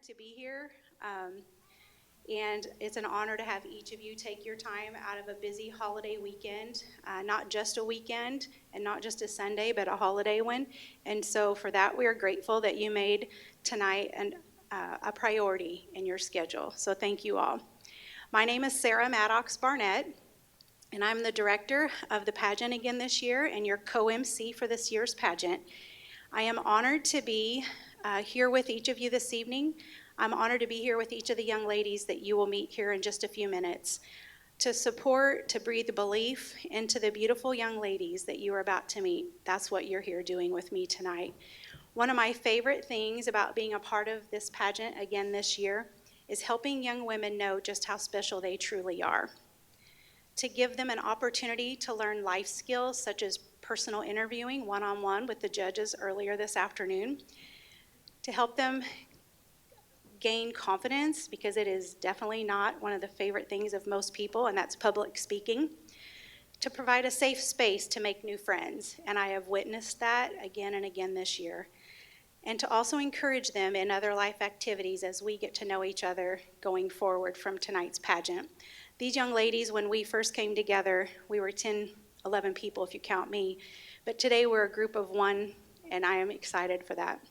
to be here. And it's an honor to have each of you take your time out of a busy holiday weekend, not just a weekend and not just a Sunday, but a holiday one. And so for that, we are grateful that you made tonight a priority in your schedule. So thank you all. My name is Sarah Maddox Barnett, and I'm the director of the pageant again this year and your co-MC for this year's pageant. I am honored to be here with each of you this evening. I'm honored to be here with each of the young ladies that you will meet here in just a few minutes to support, to breathe belief into the beautiful young ladies that you are about to meet. That's what you're here doing with me tonight. One of my favorite things about being a part of this pageant again this year is helping young women know just how special they truly are. To give them an opportunity to learn life skills such as personal interviewing one-on-one with the judges earlier this afternoon, to help them gain confidence, because it is definitely not one of the favorite things of most people, and that's public speaking, to provide a safe space to make new friends, and I have witnessed that again and again this year, and to also encourage them in other life activities as we get to know each other going forward from tonight's pageant. These young ladies, when we first came together, we were 10, 11 people if you count me, but today we're a group of one, and I am excited for that.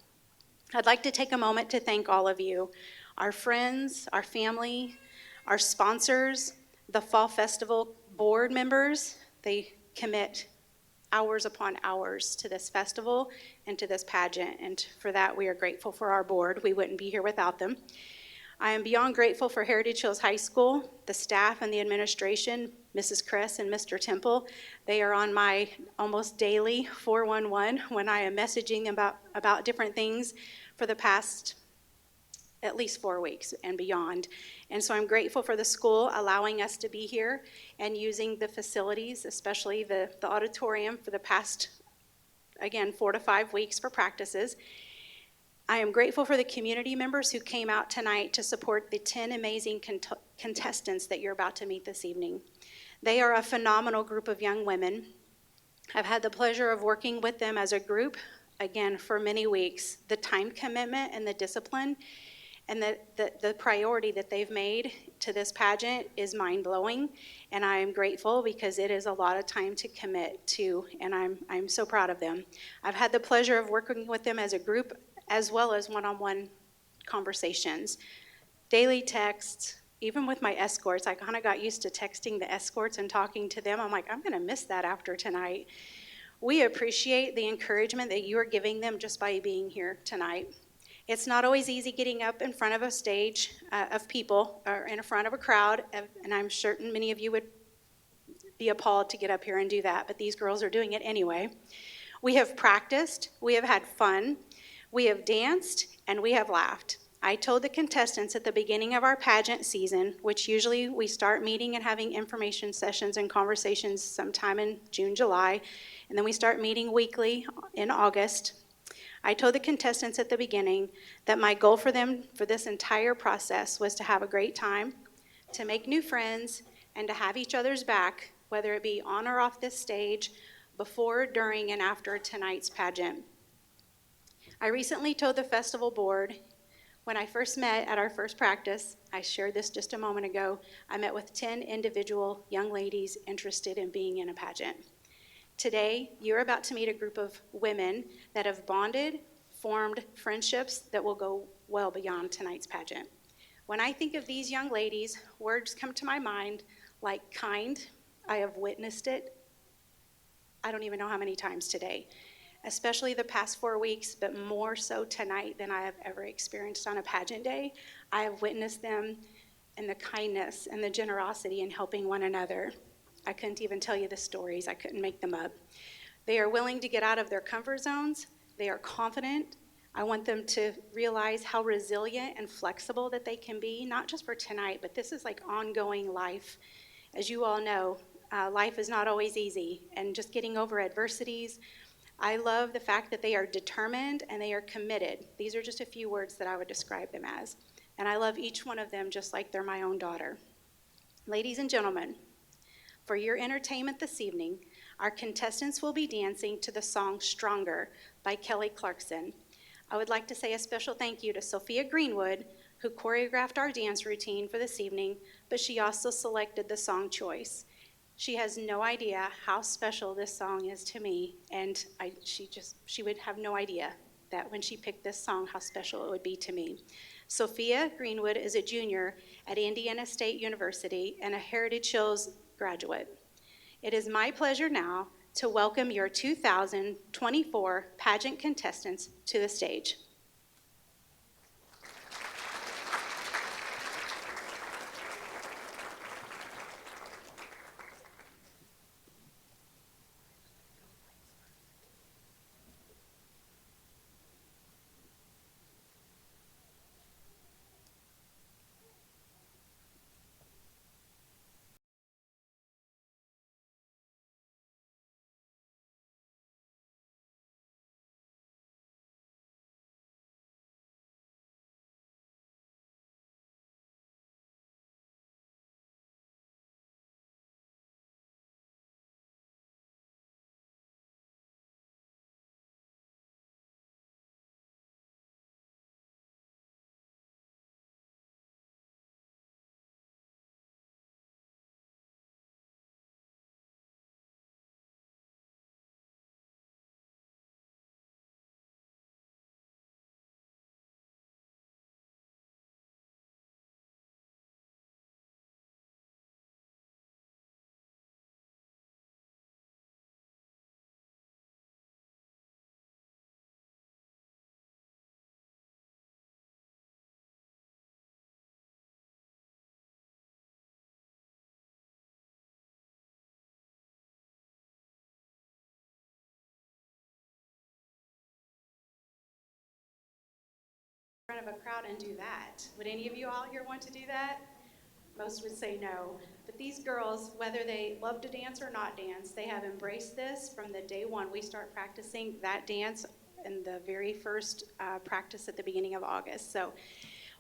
I'd like to take a moment to thank all of you, our friends, our family, our sponsors, the Fall Festival board members. They commit hours upon hours to this festival and to this pageant, and for that we are grateful for our board. We wouldn't be here without them. I am beyond grateful for Heritage Hills High School, the staff and the administration, Mrs. Kress and Mr. Temple. They are on my almost daily 411 when I am messaging them about different things for the past at least 4 weeks and beyond. And so I'm grateful for the school allowing us to be here and using the facilities, especially the auditorium for the past, again, 4 to 5 weeks for practices. I am grateful for the community members who came out tonight to support the 10 amazing contestants that you're about to meet this evening. They are a phenomenal group of young women. I've had the pleasure of working with them as a group, again, for many weeks. The time commitment and the discipline and the priority that they've made to this pageant is mind-blowing, and I am grateful because it is a lot of time to commit to, and I'm so proud of them. I've had the pleasure of working with them as a group as well as one-on-one conversations, daily texts. Even with my escorts, I kind of got used to texting the escorts and talking to them. I'm like, I'm going to miss that after tonight. We appreciate the encouragement that you are giving them just by being here tonight. It's not always easy getting up in front of a stage of people or in front of a crowd, and I'm certain many of you would be appalled to get up here and do that, but these girls are doing it anyway. We have practiced, we have had fun, we have danced, and we have laughed. I told the contestants at the beginning of our pageant season, which usually we start meeting and having information sessions and conversations sometime in June, July, and then we start meeting weekly in August. I told the contestants at the beginning that my goal for them for this entire process was to have a great time, to make new friends, and to have each other's back, whether it be on or off this stage, before, during, and after tonight's pageant. I recently told the festival board, when I first met at our first practice, I shared this just a moment ago, I met with 10 individual young ladies interested in being in a pageant. Today, you're about to meet a group of women that have bonded, formed friendships that will go well beyond tonight's pageant. When I think of these young ladies, words come to my mind like kind. I have witnessed it, I don't even know how many times today, especially the past 4 weeks, but more so tonight than I have ever experienced on a pageant day. I have witnessed them in the kindness and the generosity in helping one another. I couldn't even tell you the stories. I couldn't make them up. They are willing to get out of their comfort zones. They are confident. I want them to realize how resilient and flexible that they can be, not just for tonight, but this is like ongoing life. As you all know, life is not always easy, and just getting over adversities. I love the fact that they are determined and they are committed. These are just a few words that I would describe them as. And I love each one of them just like they're my own daughter. Ladies and gentlemen, for your entertainment this evening, our contestants will be dancing to the song Stronger by Kelly Clarkson. I would like to say a special thank you to Sophia Greenwood, who choreographed our dance routine for this evening, but she also selected the song choice. She has no idea how special this song is to me, and she would have no idea that when she picked this song, how special it would be to me. Sophia Greenwood is a junior at Indiana State University and a Heritage Hills graduate. It is my pleasure now to welcome your 2024 pageant contestants to the stage. In front of a crowd and do that. Would any of you all here want to do that? Most would say no. But these girls, whether they love to dance or not dance, they have embraced this from the day one we start practicing that dance in the very first practice at the beginning of August. So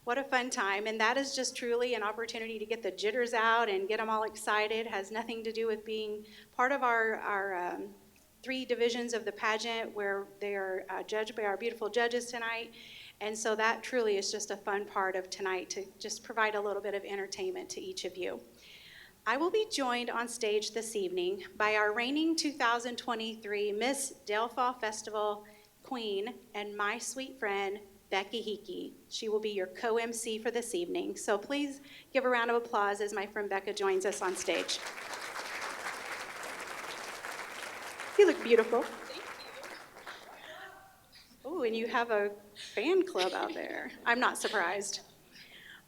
what a fun time. And that is just truly an opportunity to get the jitters out and get them all excited. It has nothing to do with being part of our 3 divisions of the pageant where they are judged by our beautiful judges tonight. And so that truly is just a fun part of tonight to just provide a little bit of entertainment to each of you. I will be joined on stage this evening by our reigning 2023 Miss Delphi Festival Queen and my sweet friend, Becky Hickey. She will be your co-MC for this evening. So please give a round of applause as my friend Becca joins us on stage. You look beautiful. Oh, and you have a fan club out there. I'm not surprised.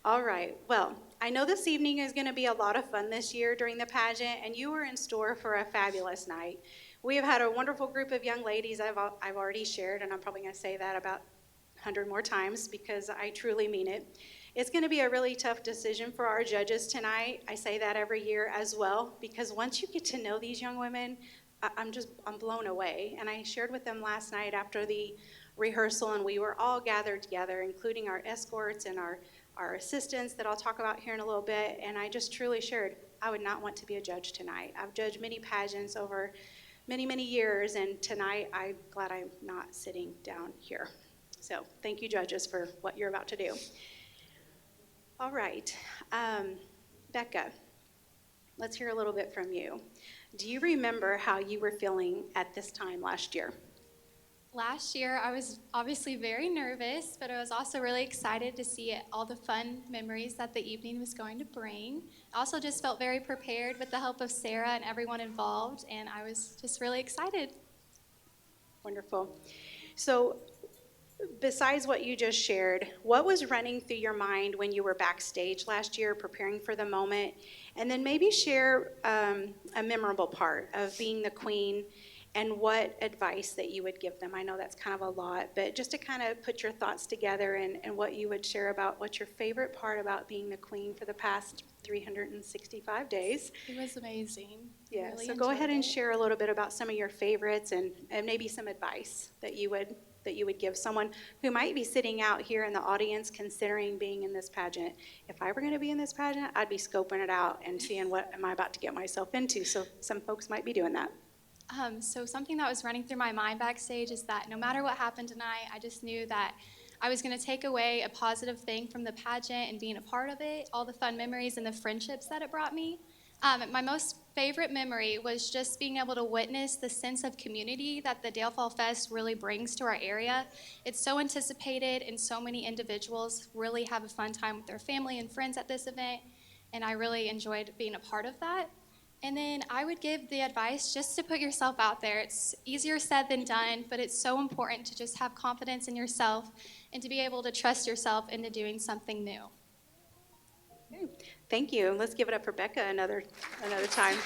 All right, well, I know this evening is going to be a lot of fun this year during the pageant, and you are in store for a fabulous night. We have had a wonderful group of young ladies I've already shared, and I'm probably going to say that about 100 more times because I truly mean it. It's going to be a really tough decision for our judges tonight. I say that every year as well because once you get to know these young women, I'm blown away. And I shared with them last night after the rehearsal, and we were all gathered together, including our escorts and our assistants that I'll talk about here in a little bit, and I just truly shared I would not want to be a judge tonight. I've judged many pageants over many, many years, and tonight I'm glad I'm not sitting down here. So thank you, judges, for what you're about to do. All right, Becca, let's hear a little bit from you. Do you remember how you were feeling at this time last year? Last year, I was obviously very nervous, but I was also really excited to see all the fun memories that the evening was going to bring. I also just felt very prepared with the help of Sarah and everyone involved, and I was just really excited. Wonderful. So, besides what you just shared, what was running through your mind when you were backstage last year preparing for the moment? And then maybe share a memorable part of being the queen and what advice that you would give them. I know that's kind of a lot, but just to kind of put your thoughts together and what you would share about what's your favorite part about being the queen for the past 365 days. It was amazing. Yeah, really so go ahead and it. share a little bit about some of your favorites and maybe some advice that you would give someone who might be sitting out here in the audience considering being in this pageant. If I were going to be in this pageant, I'd be scoping it out and seeing what am I about to get myself into. So some folks might be doing that. So something that was running through my mind backstage is that no matter what happened tonight, I just knew that I was going to take away a positive thing from the pageant and being a part of it, all the fun memories and the friendships that it brought me. My most favorite memory was just being able to witness the sense of community that the Dale Fall Fest really brings to our area. It's so anticipated, and so many individuals really have a fun time with their family and friends at this event, and I really enjoyed being a part of that. And then I would give the advice just to put yourself out there. It's easier said than done, but it's so important to just have confidence in yourself and to be able to trust yourself into doing something new. Okay. Thank you. Let's give it up for Becca another time.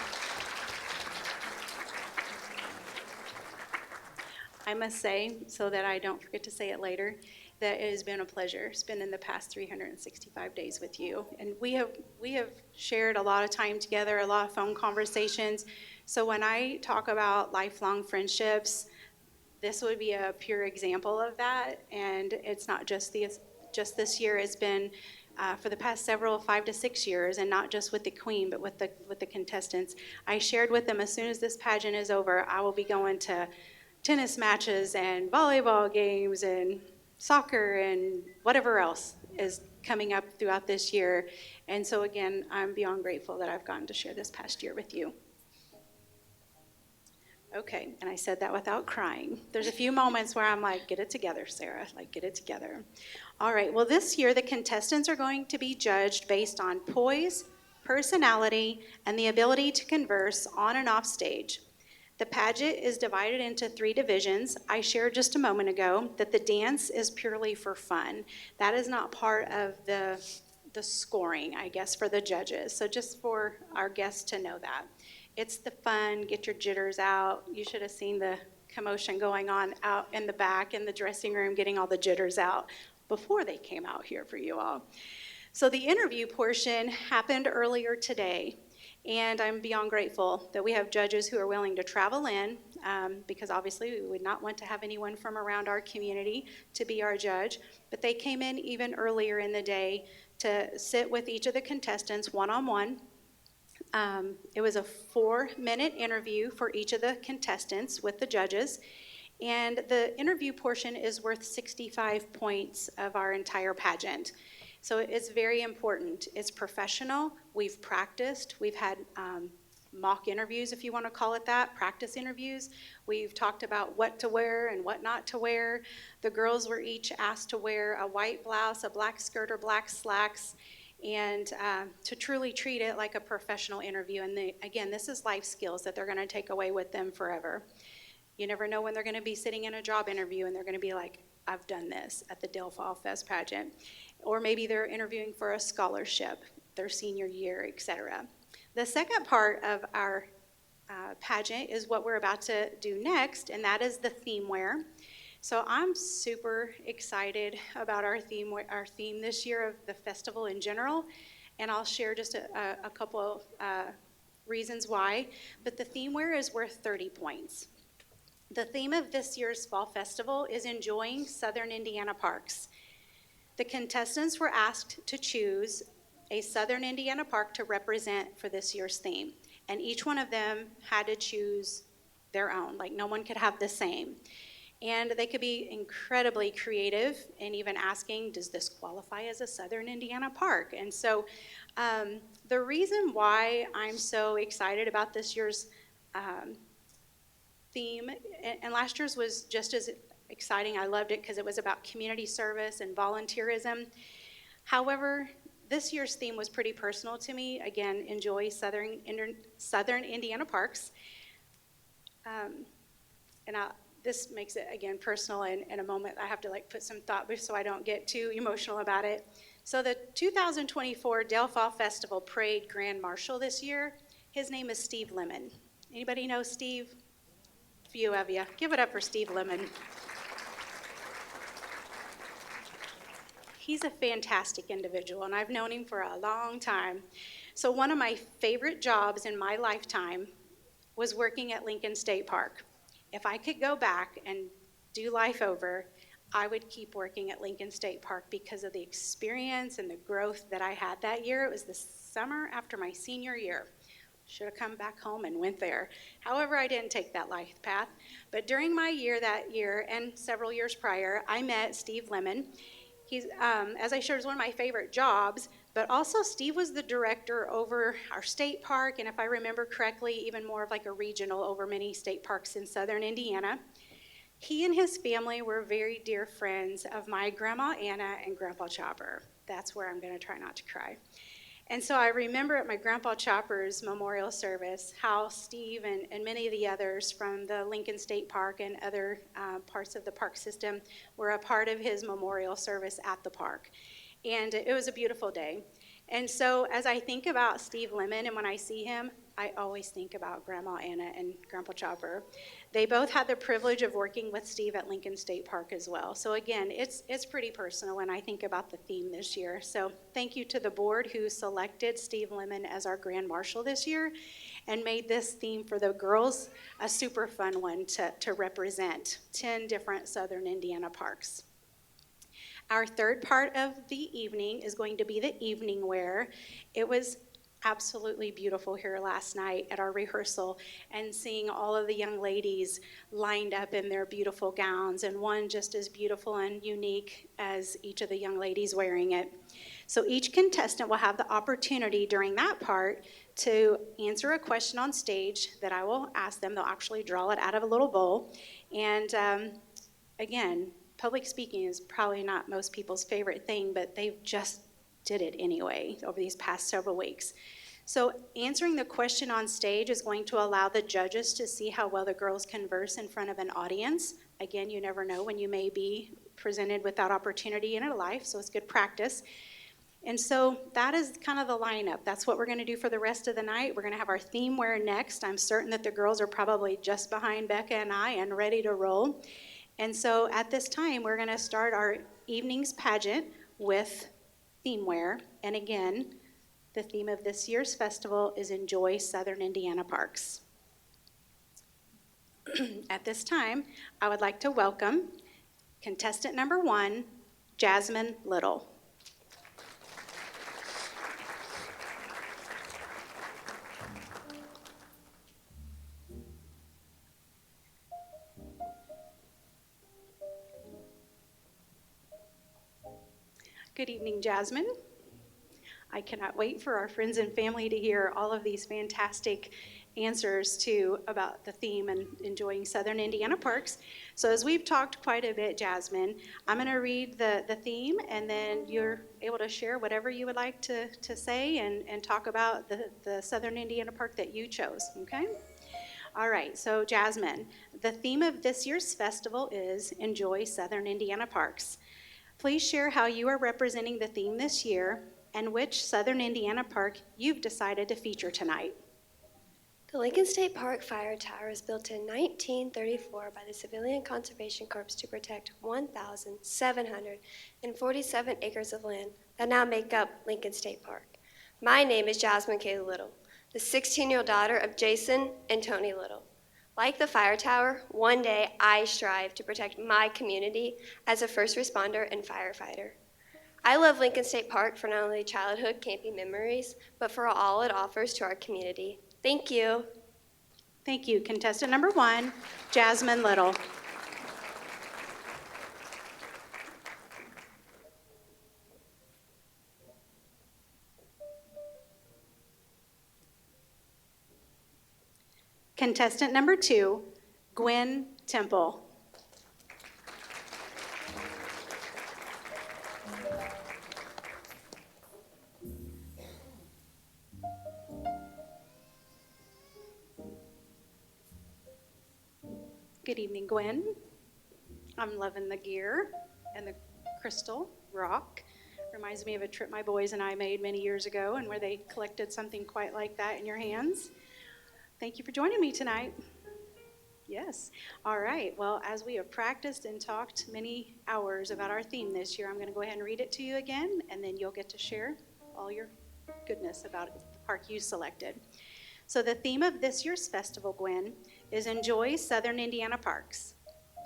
I must say, so that I don't forget to say it later, that it has been a pleasure spending the past 365 days with you. And we have shared a lot of time together, a lot of phone conversations. So when I talk about lifelong friendships, this would be a pure example of that. And it's not just this year. It's been for the past 5 to 6 years, and not just with the queen, but with the contestants. I shared with them, as soon as this pageant is over, I will be going to tennis matches and volleyball games and soccer and whatever else is coming up throughout this year. And so again, I'm beyond grateful that I've gotten to share this past year with you. Okay, and I said that without crying. There's a few moments where I'm like, get it together, Sarah, like, get it together. All right, well, this year the contestants are going to be judged based on poise, personality, and the ability to converse on and off stage. The pageant is divided into 3 divisions. I shared just a moment ago that the dance is purely for fun. That is not part of the scoring, I guess, for the judges. So just for our guests to know that. It's the fun, get your jitters out. You should have seen the commotion going on out in the back in the dressing room, getting all the jitters out before they came out here for you all. So the interview portion happened earlier today. And I'm beyond grateful that we have judges who are willing to travel in, because obviously we would not want to have anyone from around our community to be our judge. But they came in even earlier in the day to sit with each of the contestants one-on-one. It was a 4-minute interview for each of the contestants with the judges. And the interview portion is worth 65 points of our entire pageant. So it's very important. It's professional. We've practiced. We've had mock interviews, if you want to call it that, practice interviews. We've talked about what to wear and what not to wear. The girls were each asked to wear a white blouse, a black skirt, or black slacks, and to truly treat it like a professional interview. And again, this is life skills that they're going to take away with them forever. You never know when they're going to be sitting in a job interview and they're going to be like, I've done this at the Dale Fall Fest pageant. Or maybe they're interviewing for a scholarship, their senior year, etc. The second part of our pageant is what we're about to do next, and that is the theme wear. So I'm super excited about our theme this year of the festival in general, and I'll share just a couple reasons why. But the theme wear is worth 30 points. The theme of this year's Fall Festival is enjoying Southern Indiana parks. The contestants were asked to choose a Southern Indiana park to represent for this year's theme, and each one of them had to choose their own, like no one could have the same. And they could be incredibly creative in even asking, does this qualify as a Southern Indiana park? And so the reason why I'm so excited about this year's theme, and last year's was just as exciting. I loved it because it was about community service and volunteerism. However, this year's theme was pretty personal to me. Again, enjoy Southern Indiana parks. This makes it, again, personal, and in a moment I have to put some thought so I don't get too emotional about it. So the 2024 Dale Fall Festival Parade Grand Marshal this year, his name is Steve Lemon. Anybody know Steve? A few of you. Give it up for Steve Lemon. He's a fantastic individual, and I've known him for a long time. So one of my favorite jobs in my lifetime was working at Lincoln State Park. If I could go back and do life over, I would keep working at Lincoln State Park because of the experience and the growth that I had that year. It was the summer after my senior year. Should have come back home and went there. However, I didn't take that life path. But during my year that year and several years prior, I met Steve Lemon. He's, as I shared, is one of my favorite jobs, but also Steve was the director over our state park, and if I remember correctly, even more of like a regional over many state parks in southern Indiana. He and his family were very dear friends of my Grandma Anna and Grandpa Chopper. That's where I'm going to try not to cry. And so I remember at my Grandpa Chopper's memorial service how Steve and many of the others from the Lincoln State Park and other parts of the park system were a part of his memorial service at the park. And it was a beautiful day. And so as I think about Steve Lemon and when I see him, I always think about Grandma Anna and Grandpa Chopper. They both had the privilege of working with Steve at Lincoln State Park as well. So again, it's pretty personal when I think about the theme this year. So thank you to the board who selected Steve Lemon as our Grand Marshal this year and made this theme for the girls a super fun one to represent 10 different southern Indiana parks. Our third part of the evening is going to be the evening wear. It was absolutely beautiful here last night at our rehearsal and seeing all of the young ladies lined up in their beautiful gowns, and one just as beautiful and unique as each of the young ladies wearing it. So each contestant will have the opportunity during that part to answer a question on stage that I will ask them. They'll actually draw it out of a little bowl. And again, public speaking is probably not most people's favorite thing, but they've just did it anyway over these past several weeks. So answering the question on stage is going to allow the judges to see how well the girls converse in front of an audience. Again, you never know when you may be presented with that opportunity in your life, so it's good practice. And so that is kind of the lineup. That's what we're going to do for the rest of the night. We're going to have our theme wear next. I'm certain that the girls are probably just behind Becca and I and ready to roll. And so at this time, we're going to start our evening's pageant with theme wear. And again, the theme of this year's festival is Enjoy Southern Indiana Parks. At this time, I would like to welcome contestant number 1, Jasmine Little. Good evening, Jasmine. I cannot wait for our friends and family to hear all of these fantastic answers to about the theme and enjoying Southern Indiana parks. So as we've talked quite a bit, Jasmine, I'm going to read the theme, and then you're able to share whatever you would like to say and talk about the Southern Indiana park that you chose, okay? All right, so Jasmine, the theme of this year's festival is Enjoy Southern Indiana Parks. Please share how you are representing the theme this year and which Southern Indiana park you've decided to feature tonight. The Lincoln State Park Fire Tower was built in 1934 by the Civilian Conservation Corps to protect 1,747 acres of land that now make up Lincoln State Park. My name is Jasmine K. Little, the 16-year-old daughter of Jason and Tony Little. Like the fire tower, one day I strive to protect my community as a first responder and firefighter. I love Lincoln State Park for not only childhood camping memories, but for all it offers to our community. Thank you. Thank you. Contestant number 1, Jasmine Little. Contestant number 2, Gwen Temple. Good evening, Gwen. I'm loving the gear and the crystal rock. Reminds me of a trip my boys and I made many years ago, and where they collected something quite like that in your hands. Thank you for joining me tonight. Yes. All right. Well, as we have practiced and talked many hours about our theme this year, I'm going to go ahead and read it to you again, and then you'll get to share all your goodness about the park you selected. So the theme of this year's festival, Gwen, is Enjoy Southern Indiana Parks.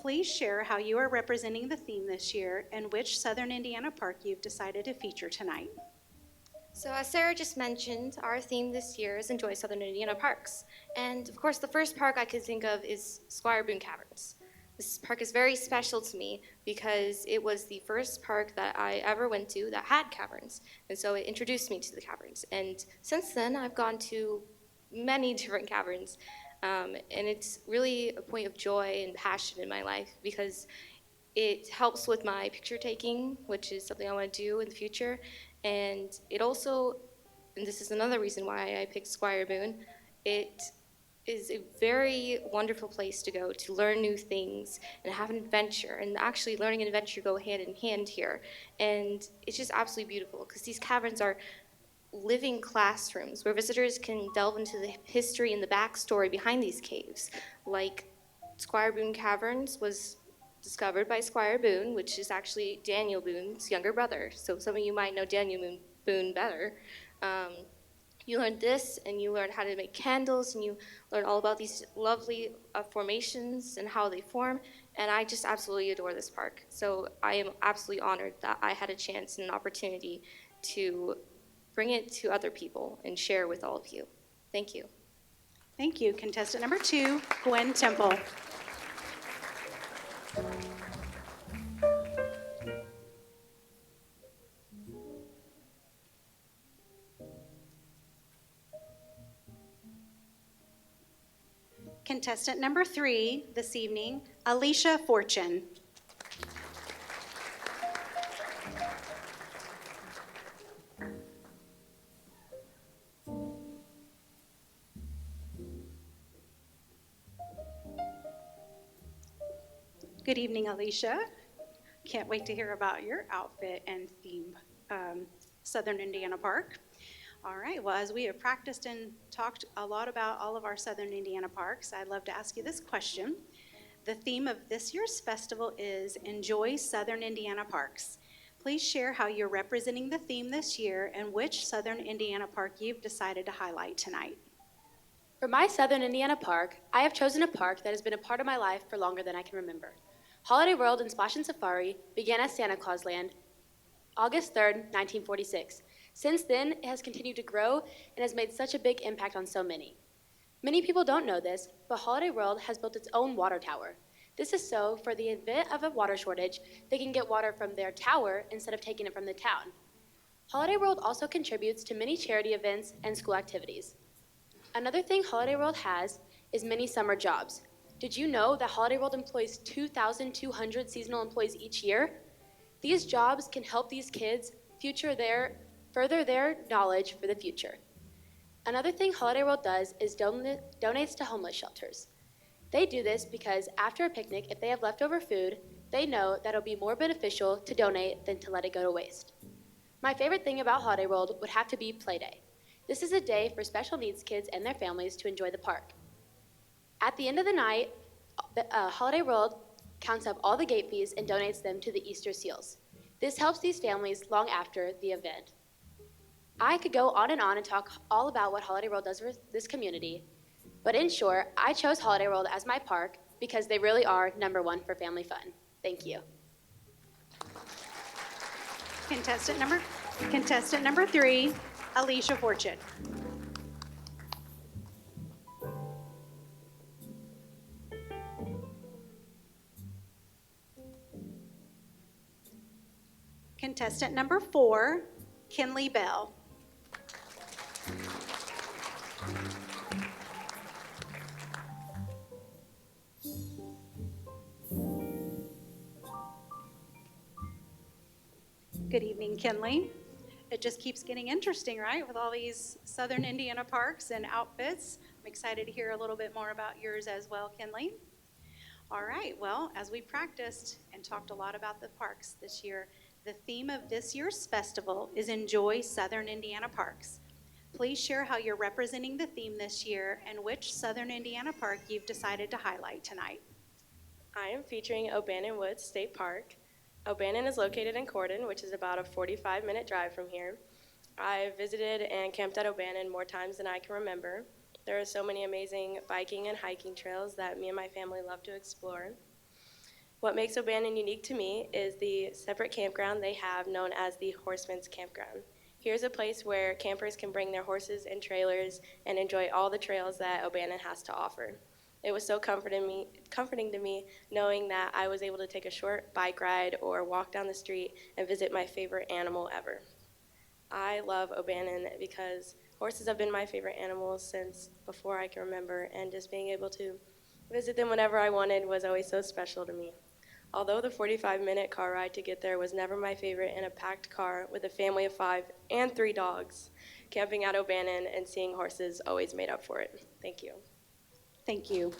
Please share how you are representing the theme this year and which Southern Indiana park you've decided to feature tonight. So, as Sarah just mentioned, our theme this year is Enjoy Southern Indiana Parks. And of course, the first park I could think of is Squire Boone Caverns. This park is very special to me because it was the first park that I ever went to that had caverns. And so it introduced me to the caverns. And since then, I've gone to many different caverns. And it's really a point of joy and passion in my life because it helps with my picture taking, which is something I want to do in the future. And it also, and this is another reason why I picked Squire Boone, it is a very wonderful place to go to learn new things and have an adventure. And actually, learning and adventure go hand in hand here. And it's just absolutely beautiful because these caverns are living classrooms where visitors can delve into the history and the backstory behind these caves. Like Squire Boone Caverns was discovered by Squire Boone, which is actually Daniel Boone's younger brother. So some of you might know Boone better. Um, you learn this, and you learn how to make candles, and you learn all about these lovely formations and how they form. And I just absolutely adore this park. So I am absolutely honored that I had a chance and an opportunity to bring it to other people and share with all of you. Thank you. Thank you. Contestant number 2, Gwen Temple. Contestant number 3 this evening, Alicia Fortune. Good evening, Alicia. Can't wait to hear about your outfit and theme, Southern Indiana Park. All right, well, as we have practiced and talked a lot about all of our Southern Indiana parks, I'd love to ask you this question. The theme of this year's festival is Enjoy Southern Indiana Parks. Please share how you're representing the theme this year and which Southern Indiana park you've decided to highlight tonight. For my Southern Indiana park, I have chosen a park that has been a part of my life for longer than I can remember. Holiday World and Splash and Safari began as Santa Claus Land August 3rd, 1946. Since then, it has continued to grow and has made such a big impact on so many. Many people don't know this, but Holiday World has built its own water tower. This is so, for the event of a water shortage, they can get water from their tower instead of taking it from the town. Holiday World also contributes to many charity events and school activities. Another thing Holiday World has is many summer jobs. Did you know that Holiday World employs 2,200 seasonal employees each year? These jobs can help these kids further their knowledge for the future. Another thing Holiday World does is donates to homeless shelters. They do this because after a picnic, if they have leftover food, they know that it'll be more beneficial to donate than to let it go to waste. My favorite thing about Holiday World would have to be Play Day. This is a day for special needs kids and their families to enjoy the park. At the end of the night, Holiday World counts up all the gate fees and donates them to the Easter Seals. This helps these families long after the event. I could go on and talk all about what Holiday World does for this community, but in short, I chose Holiday World as my park because they really are #1 for family fun. Thank you. Contestant number 3, Alicia Fortune. Contestant number 4, Kinley Bell. Good evening, Kinley. It just keeps getting interesting, right, with all these Southern Indiana parks and outfits. I'm excited to hear a little bit more about yours as well, Kinley. All right, well, as we practiced and talked a lot about the parks this year, the theme of this year's festival is Enjoy Southern Indiana Parks. Please share how you're representing the theme this year and which Southern Indiana park you've decided to highlight tonight. I am featuring O'Bannon Woods State Park. O'Bannon is located in Cordon, which is about a 45-minute drive from here. I've visited and camped at O'Bannon more times than I can remember. There are so many amazing biking and hiking trails that me and my family love to explore. What makes O'Bannon unique to me is the separate campground they have known as the Horseman's Campground. Here's a place where campers can bring their horses and trailers and enjoy all the trails that O'Bannon has to offer. It was so comforting to me knowing that I was able to take a short bike ride or walk down the street and visit my favorite animal ever. I love O'Bannon because horses have been my favorite animals since before I can remember, and just being able to visit them whenever I wanted was always so special to me. Although the 45-minute car ride to get there was never my favorite in a packed car with a family of 5 and 3 dogs, camping at O'Bannon and seeing horses always made up for it. Thank you. Thank you.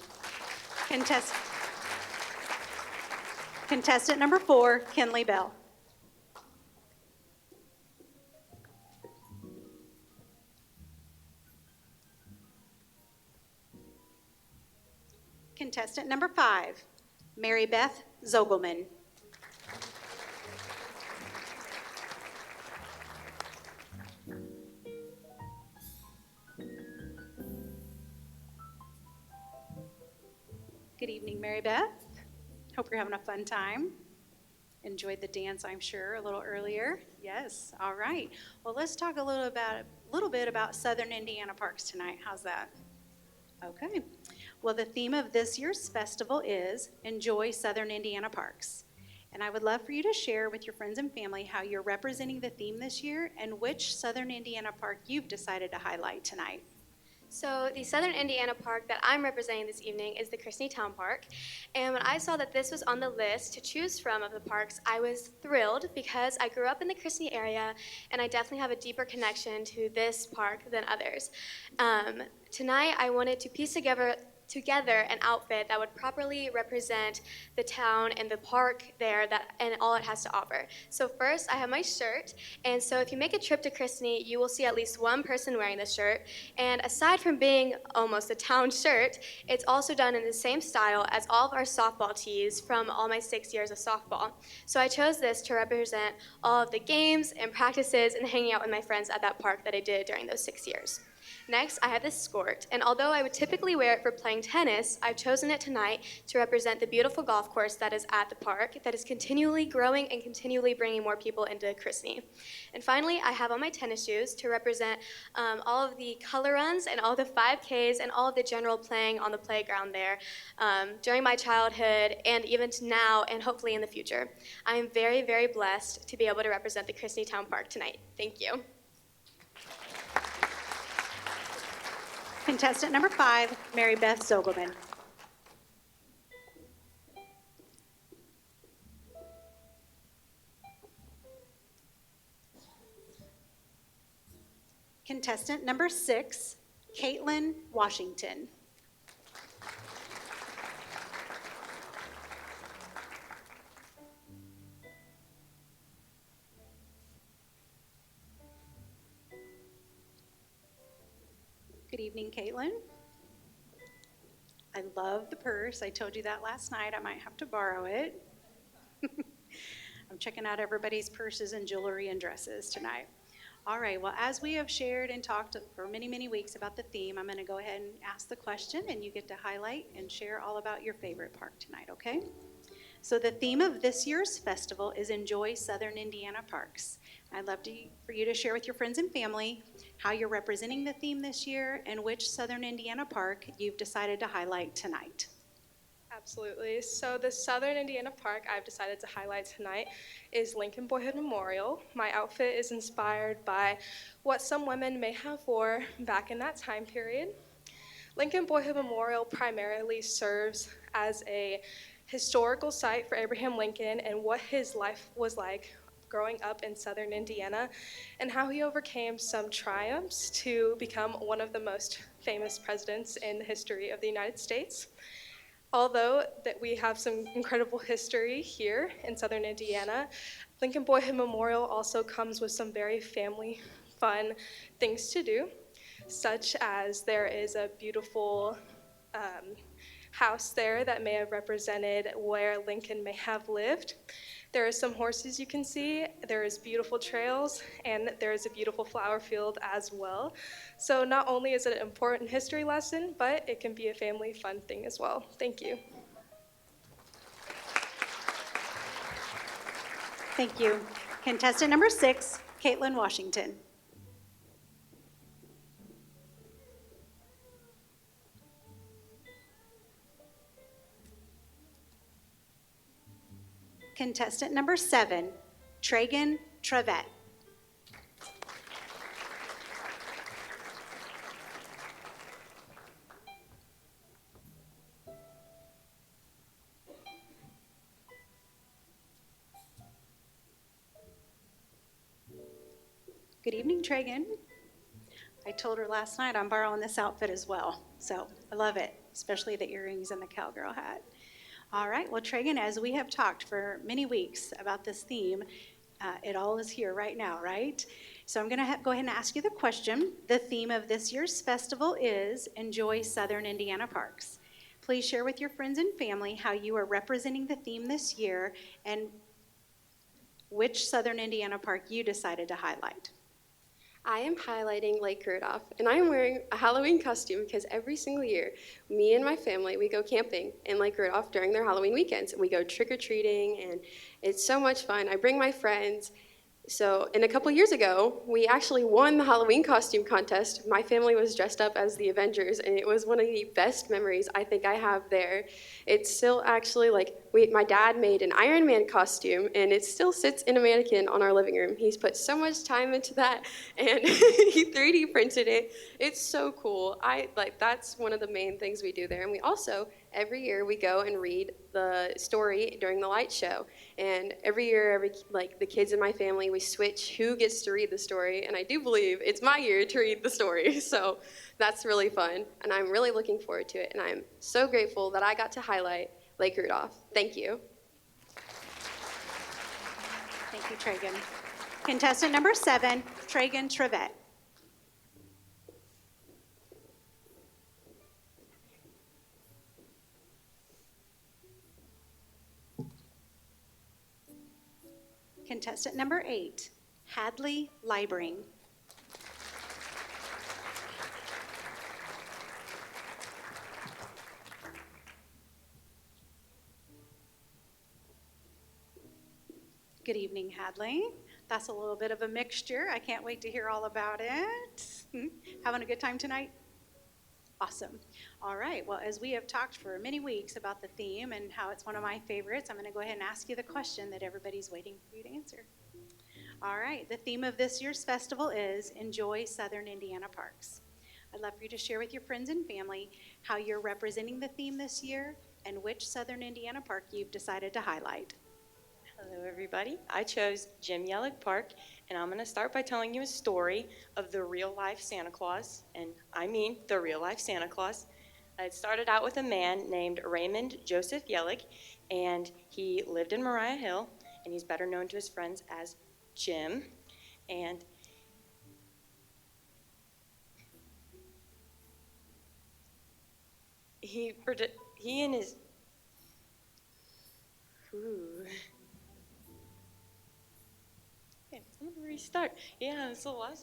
Contestant number 4, Kinley Bell. Contestant number 5, Mary Beth Zogelman. Good evening, Mary Beth. Hope you're having a fun time. Enjoyed the dance, I'm sure, a little earlier. Yes, all right. Well, let's talk a little bit about Southern Indiana Parks tonight. How's that? Okay. Well, the theme of this year's festival is Enjoy Southern Indiana Parks. And I would love for you to share with your friends and family how you're representing the theme this year and which Southern Indiana park you've decided to highlight tonight. So the Southern Indiana Park that I'm representing this evening is the Christney Town Park. And when I saw that this was on the list to choose from of the parks, I was thrilled because I grew up in the Christney area and I definitely have a deeper connection to this park than others. Tonight I wanted to piece together an outfit that would properly represent the town and the park there and all it has to offer. So first I have my shirt, and so if you make a trip to Christney, you will see at least one person wearing this shirt. And aside from being almost a town shirt, it's also done in the same style as all of our softball tees from all my 6 years of softball. So I chose this to represent all of the games and practices and hanging out with my friends at that park that I did during those 6 years. Next, I have this skirt, and although I would typically wear it for playing tennis, I've chosen it tonight to represent the beautiful golf course that is at the park that is continually growing and continually bringing more people into Christney. And finally, I have on my tennis shoes to represent all of the color runs and all the 5Ks and all of the general playing on the playground there during my childhood and even to now and hopefully in the future. I am very, very blessed to be able to represent the Christney Town Park tonight. Thank you. Contestant number 5, Mary Beth Zogelman. Contestant number 6, Caitlin Washington. Good evening, Caitlin. I love the purse. I told you that last night. I might have to borrow it. I'm checking out everybody's purses and jewelry and dresses tonight. All right, well, as we have shared and talked for many, many weeks about the theme, I'm going to go ahead and ask the question, and you get to highlight and share all about your favorite park tonight, okay? So the theme of this year's festival is Enjoy Southern Indiana Parks. I'd love for you to share with your friends and family how you're representing the theme this year and which Southern Indiana park you've decided to highlight tonight. Absolutely. So the Southern Indiana Park I've decided to highlight tonight is Lincoln Boyhood Memorial. My outfit is inspired by what some women may have wore back in that time period. Lincoln Boyhood Memorial primarily serves as a historical site for Abraham Lincoln and what his life was like growing up in Southern Indiana and how he overcame some triumphs to become one of the most famous presidents in the history of the United States. Although that we have some incredible history here in Southern Indiana, Lincoln Boyhood Memorial also comes with some very family fun things to do, such as there is a beautiful house there that may have represented where Lincoln may have lived. There are some horses you can see, there is beautiful trails, and there is a beautiful flower field as well. So not only is it an important history lesson, but it can be a family fun thing as well. Thank you. Thank you. Contestant number 6, Caitlin Washington. Contestant number 7, Tragan Trevette. Good evening, Tragan. I told her last night I'm borrowing this outfit as well, so I love it, especially the earrings and the cowgirl hat. All right, well, Tragan, as we have talked for many weeks about this theme, it all is here right now, right? So I'm going to go ahead and ask you the question. The theme of this year's festival is Enjoy Southern Indiana Parks. Please share with your friends and family how you are representing the theme this year and which Southern Indiana park you decided to highlight. I am highlighting Lake Rudolph, and I am wearing a Halloween costume because every single year, me and my family, we go camping in Lake Rudolph during their Halloween weekends. We go trick-or-treating, and it's so much fun. I bring my friends. And a couple years ago, we actually won the Halloween costume contest. My family was dressed up as the Avengers, and it was one of the best memories I think I have there. It's still actually my dad made an Iron Man costume, and it still sits in a mannequin on our living room. He's put so much time into that, and he 3D printed it. It's so cool. That's one of the main things we do there. And we also, every year, we go and read the story during the light show. And every year, the kids in my family, we switch who gets to read the story. And I do believe it's my year to read the story. So that's really fun. And I'm really looking forward to it. And I'm so grateful that I got to highlight Lake Rudolph. Thank you. Thank you, Tragan. Contestant number 7, Tragan Trevette. Contestant number 8, Hadley Libring. Good evening, Hadley. That's a little bit of a mixture. I can't wait to hear all about it. Having a good time tonight? Awesome. All right, well, as we have talked for many weeks about the theme and how it's one of my favorites, I'm going to go ahead and ask you the question that everybody's waiting for you to answer. All right, the theme of this year's festival is Enjoy Southern Indiana Parks. I'd love for you to share with your friends and family how you're representing the theme this year and which Southern Indiana park you've decided to highlight. Hello, everybody. I chose Jim Yellick Park, and I'm going to start by telling you a story of the real-life Santa Claus, and I mean the real-life Santa Claus. It started out with a man named Raymond Joseph Yellick, and he lived in Mariah Hill, and he's better known to his friends as Jim. And he and his... Ooh. Okay, I'm going to restart. Yeah, that's a lot.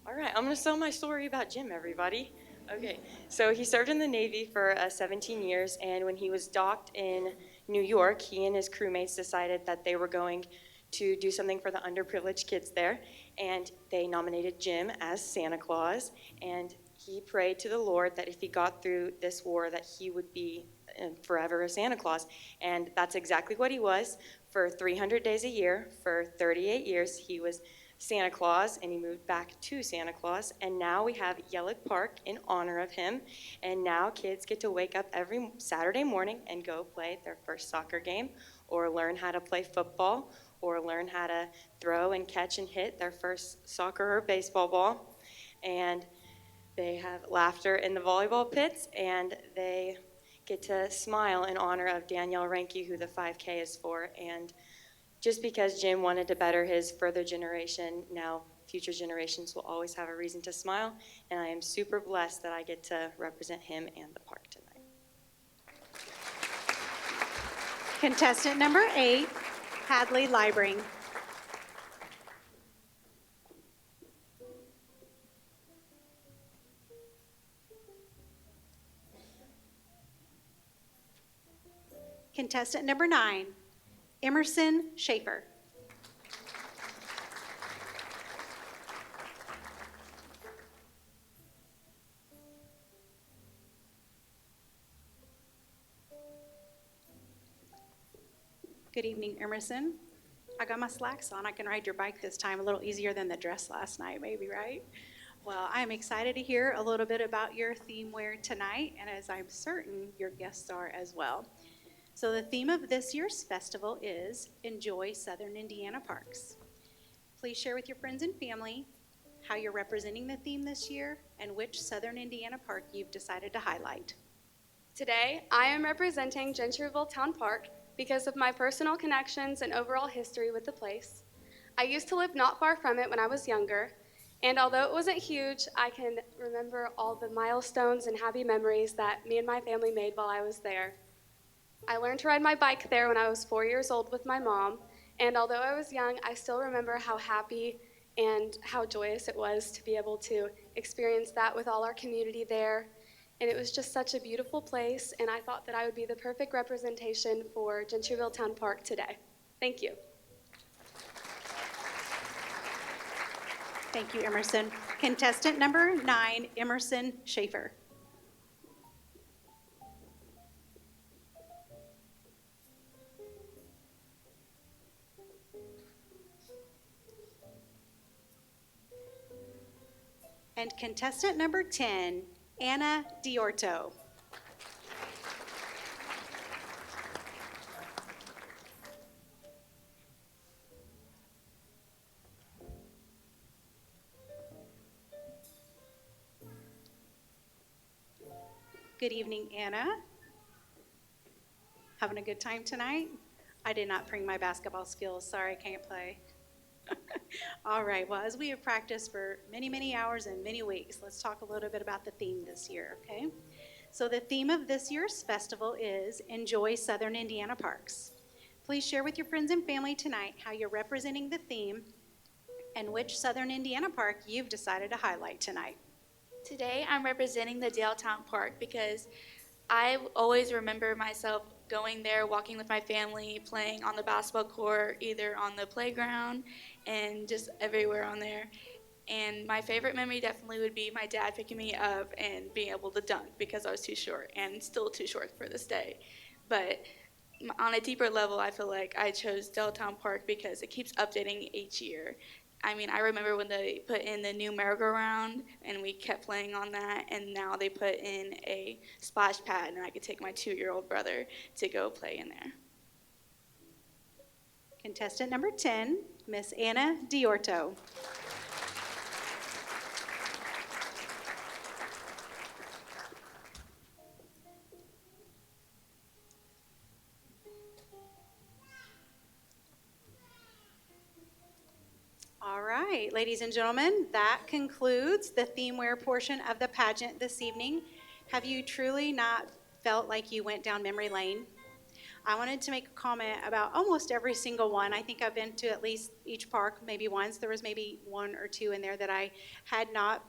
All right, I'm going to tell my story about Jim, everybody. Okay, so he served in the Navy for 17 years, and when he was docked in New York, he and his crewmates decided that they were going to do something for the underprivileged kids there, and they nominated Jim as Santa Claus, and he prayed to the Lord that if he got through this war, that he would be forever a Santa Claus, and that's exactly what he was. For 300 days a year, for 38 years, he was Santa Claus, and he moved back to Santa Claus, and now we have Yellick Park in honor of him, and now kids get to wake up every Saturday morning and go play their first soccer game, or learn how to play football, or learn how to throw and catch and hit their first soccer or baseball ball, and they have laughter in the volleyball pits, and they get to smile in honor of Danielle Ranke, who the 5K is for. And just because Jim wanted to better his further generation, now future generations will always have a reason to smile. And I am super blessed that I get to represent him and the park tonight. Contestant number 8, Hadley Libring. Contestant number 9, Emerson Schaefer. Good evening, Emerson. I got my slacks on. I can ride your bike this time a little easier than the dress last night, maybe, right? Well, I'm excited to hear a little bit about your theme wear tonight, and as I'm certain your guests are as well. So the theme of this year's festival is Enjoy Southern Indiana Parks. Please share with your friends and family how you're representing the theme this year and which Southern Indiana park you've decided to highlight. Today, I am representing Gentryville Town Park because of my personal connections and overall history with the place. I used to live not far from it when I was younger, and although it wasn't huge, I can remember all the milestones and happy memories that me and my family made while I was there. I learned to ride my bike there when I was 4 years old with my mom, and although I was young, I still remember how happy and how joyous it was to be able to experience that with all our community there. And it was just such a beautiful place, and I thought that I would be the perfect representation for Gentryville Town Park today. Thank you. Thank you, Emerson. Contestant number 9, Emerson Schaefer. And contestant number 10, Anna Diorto. Good evening, Anna. Having a good time tonight? I did not bring my basketball skills. Sorry, I can't play. All right, well, as we have practiced for many, many hours and many weeks, let's talk a little bit about the theme this year, okay? So the theme of this year's festival is Enjoy Southern Indiana Parks. Please share with your friends and family tonight how you're representing the theme and which Southern Indiana park you've decided to highlight tonight. Today I'm representing the Daletown Park because I always remember myself going there, walking with my family, playing on the basketball court, either on the playground and just everywhere on there. And my favorite memory definitely would be my dad picking me up and being able to dunk because I was too short and still too short for this day. But on a deeper level, I feel like I chose Daletown Park because it keeps updating each year. I mean, I remember when they put in the new merry-go-round, and we kept playing on that, and now they put in a splash pad, and I could take my 2-year-old brother to go play in there. Contestant number 10, Miss Anna Diorto. All right, ladies and gentlemen, that concludes the theme wear portion of the pageant this evening. Have you truly not felt like you went down memory lane? I wanted to make a comment about almost every single one. I think I've been to at least each park maybe once. There was maybe 1 or 2 in there that I had not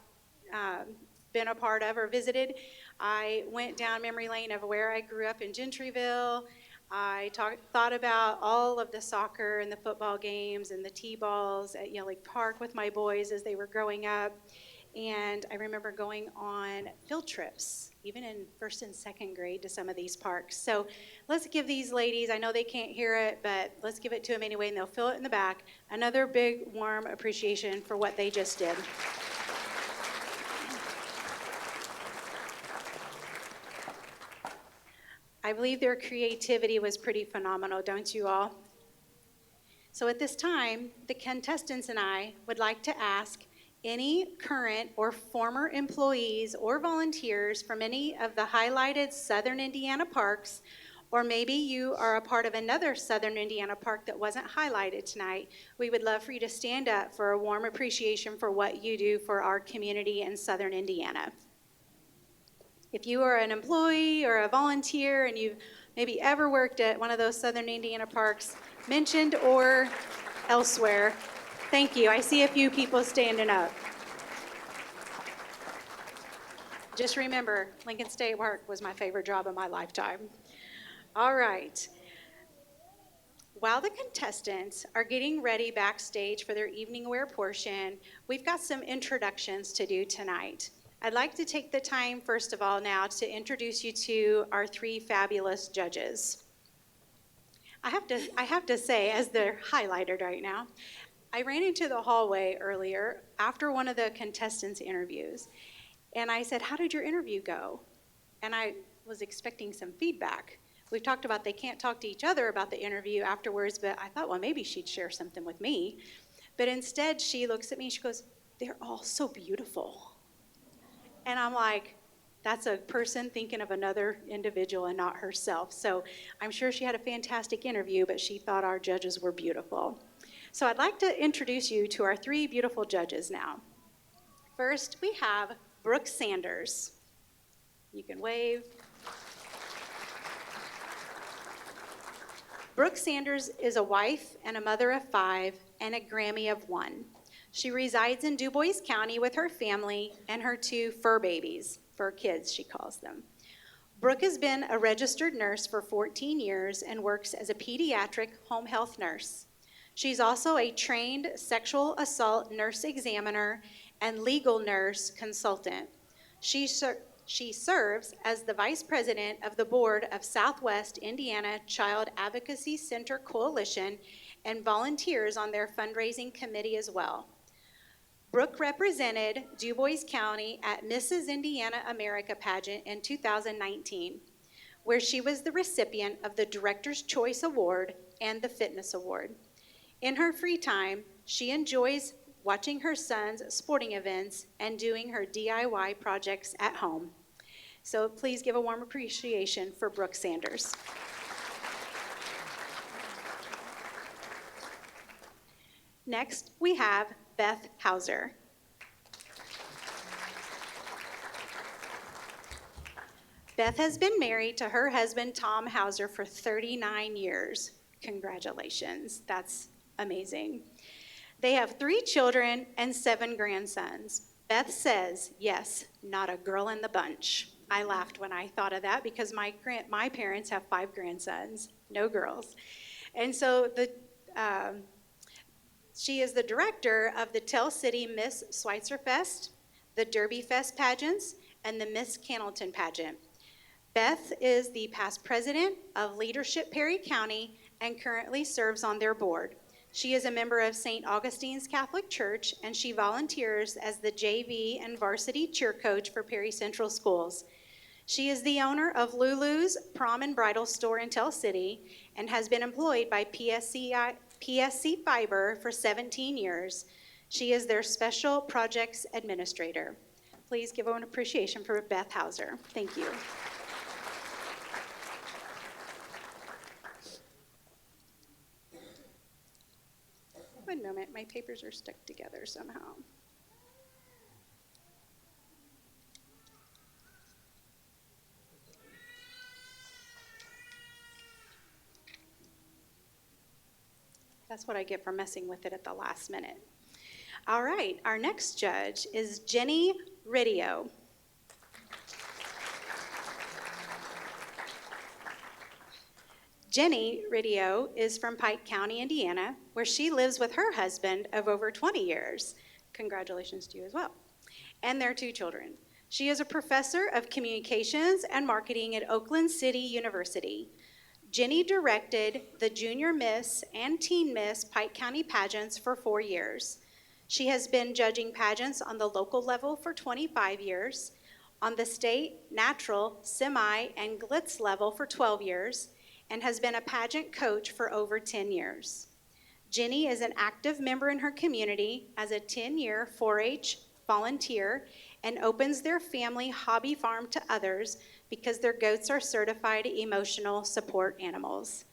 been a part of or visited. I went down memory lane of where I grew up in Gentryville. I thought about all of the soccer and the football games and the t-balls at Lake Park with my boys as they were growing up. And I remember going on field trips, even in 1st and 2nd grade, to some of these parks. So let's give these ladies, I know they can't hear it, but let's give it to them anyway, and they'll feel it in the back, another big, warm appreciation for what they just did. I believe their creativity was pretty phenomenal, don't you all? So at this time, the contestants and I would like to ask any current or former employees or volunteers from any of the highlighted Southern Indiana parks, or maybe you are a part of another Southern Indiana park that wasn't highlighted tonight. We would love for you to stand up for a warm appreciation for what you do for our community in Southern Indiana. If you are an employee or a volunteer and you've maybe ever worked at one of those Southern Indiana parks, mentioned or elsewhere, thank you. I see a few people standing up. Just remember, Lincoln State Park was my favorite job of my lifetime. All right. While the contestants are getting ready backstage for their evening wear portion, we've got some introductions to do tonight. I'd like to take the time, first of all, now to introduce you to our 3 fabulous judges. I have to say, as they're highlighted right now, I ran into the hallway earlier after one of the contestants' interviews, and I said, "How did your interview go?" And I was expecting some feedback. We've talked about they can't talk to each other about the interview afterwards, but I thought, well, maybe she'd share something with me. But instead, she looks at me, she goes, "They're all so beautiful." And I'm like, that's a person thinking of another individual and not herself. So I'm sure she had a fantastic interview, but she thought our judges were beautiful. So I'd like to introduce you to our three beautiful judges now. First, we have Brooke Sanders. You can wave. Brooke Sanders is a wife and a mother of 5 and a Grammy of 1. She resides in Du Bois County with her family and her 2 fur babies, fur kids, she calls them. Brooke has been a registered nurse for 14 years and works as a pediatric home health nurse. She's also a trained sexual assault nurse examiner and legal nurse consultant. She serves as the vice president of the board of Southwest Indiana Child Advocacy Center Coalition and volunteers on their fundraising committee as well. Brooke represented Du Bois County at Mrs. Indiana America pageant in 2019, where she was the recipient of the Director's Choice Award and the Fitness Award. In her free time, she enjoys watching her son's sporting events and doing her DIY projects at home. So please give a warm appreciation for Brooke Sanders. Next, we have Beth Hauser. Beth has been married to her husband, Tom Hauser, for 39 years. Congratulations, that's amazing. They have 3 children and 7 grandsons. Beth says, yes, not a girl in the bunch. I laughed when I thought of that because my parents have 5 grandsons, no girls. And so she is the director of the Tell City Miss Schweitzer Fest, the Derby Fest pageants, and the Miss Cannleton pageant. Beth is the past president of Leadership Perry County and currently serves on their board. She is a member of St. Augustine's Catholic Church, and she volunteers as the JV and varsity cheer coach for Perry Central Schools. She is the owner of Lulu's Prom and Bridal Store in Tell City and has been employed by PSC Fiber for 17 years. She is their Special Projects Administrator. Please give an appreciation for Beth Hauser. Thank you. One moment, my papers are stuck together somehow. That's what I get for messing with it at the last minute. All right, our next judge is Jenny Ridio. Jenny Ridio is from Pike County, Indiana, where she lives with her husband of over 20 years. Congratulations to you as well. And their 2 children. She is a professor of communications and marketing at Oakland City University. Jenny directed the Junior Miss and Teen Miss Pike County pageants for 4 years. She has been judging pageants on the local level for 25 years, on the state, natural, semi, and glitz level for 12 years, and has been a pageant coach for over 10 years. Jenny is an active member in her community as a 10-year 4-H volunteer and opens their family hobby farm to others because their goats are certified emotional support animals.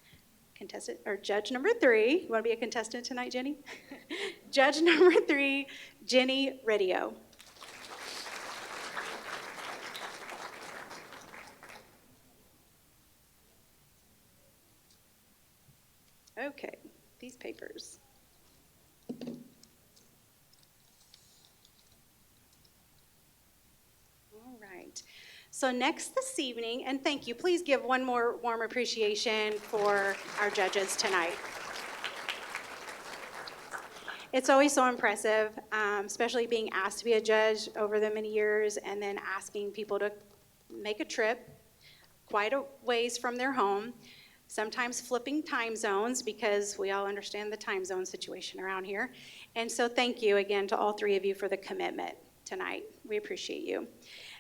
Contestant, or judge number 3, you want to be a contestant tonight, Jenny? Judge number 3, Jenny Ridio. Okay, these papers. All right. So next this evening, and thank you, please give one more warm appreciation for our judges tonight. It's always so impressive, especially being asked to be a judge over the many years and then asking people to make a trip quite a ways from their home. sometimes flipping time zones because we all understand the time zone situation around here. And so thank you again to all three of you for the commitment tonight. We appreciate you.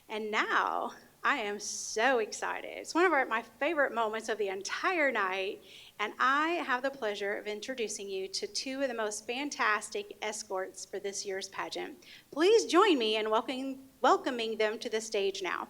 And now I am so excited. It's one of my favorite moments of the entire night, and I have the pleasure of introducing you to two of the most fantastic escorts for this year's pageant. Please join me in welcoming them to the stage now.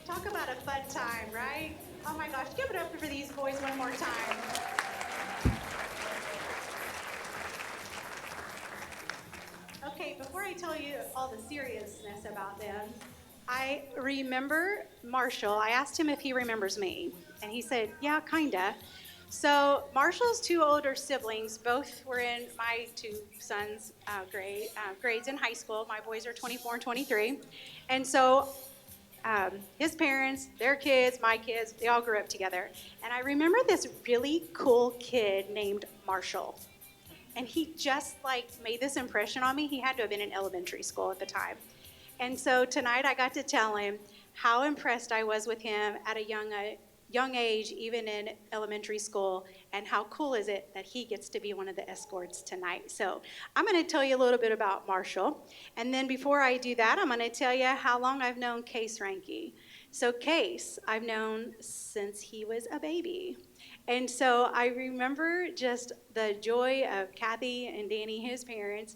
Talk about a fun time, right? Oh my gosh, give it up for these boys one more time. Okay, before I tell you all the seriousness about them, I remember Marshall. I asked him if he remembers me, and he said, yeah, kinda. So Marshall's two older siblings both were in my two sons' grades in high school. My boys are 24 and 23. And so his parents, their kids, my kids, they all grew up together. And I remember this really cool kid named Marshall. And he just like made this impression on me. He had to have been in elementary school at the time. And so tonight I got to tell him how impressed I was with him at a young age, even in elementary school, and how cool is it that he gets to be one of the escorts tonight. So I'm going to tell you a little bit about Marshall. And then before I do that, I'm going to tell you how long I've known Case Ranke. So Case, I've known since he was a baby. And so I remember just the joy of Kathy and Danny, his parents,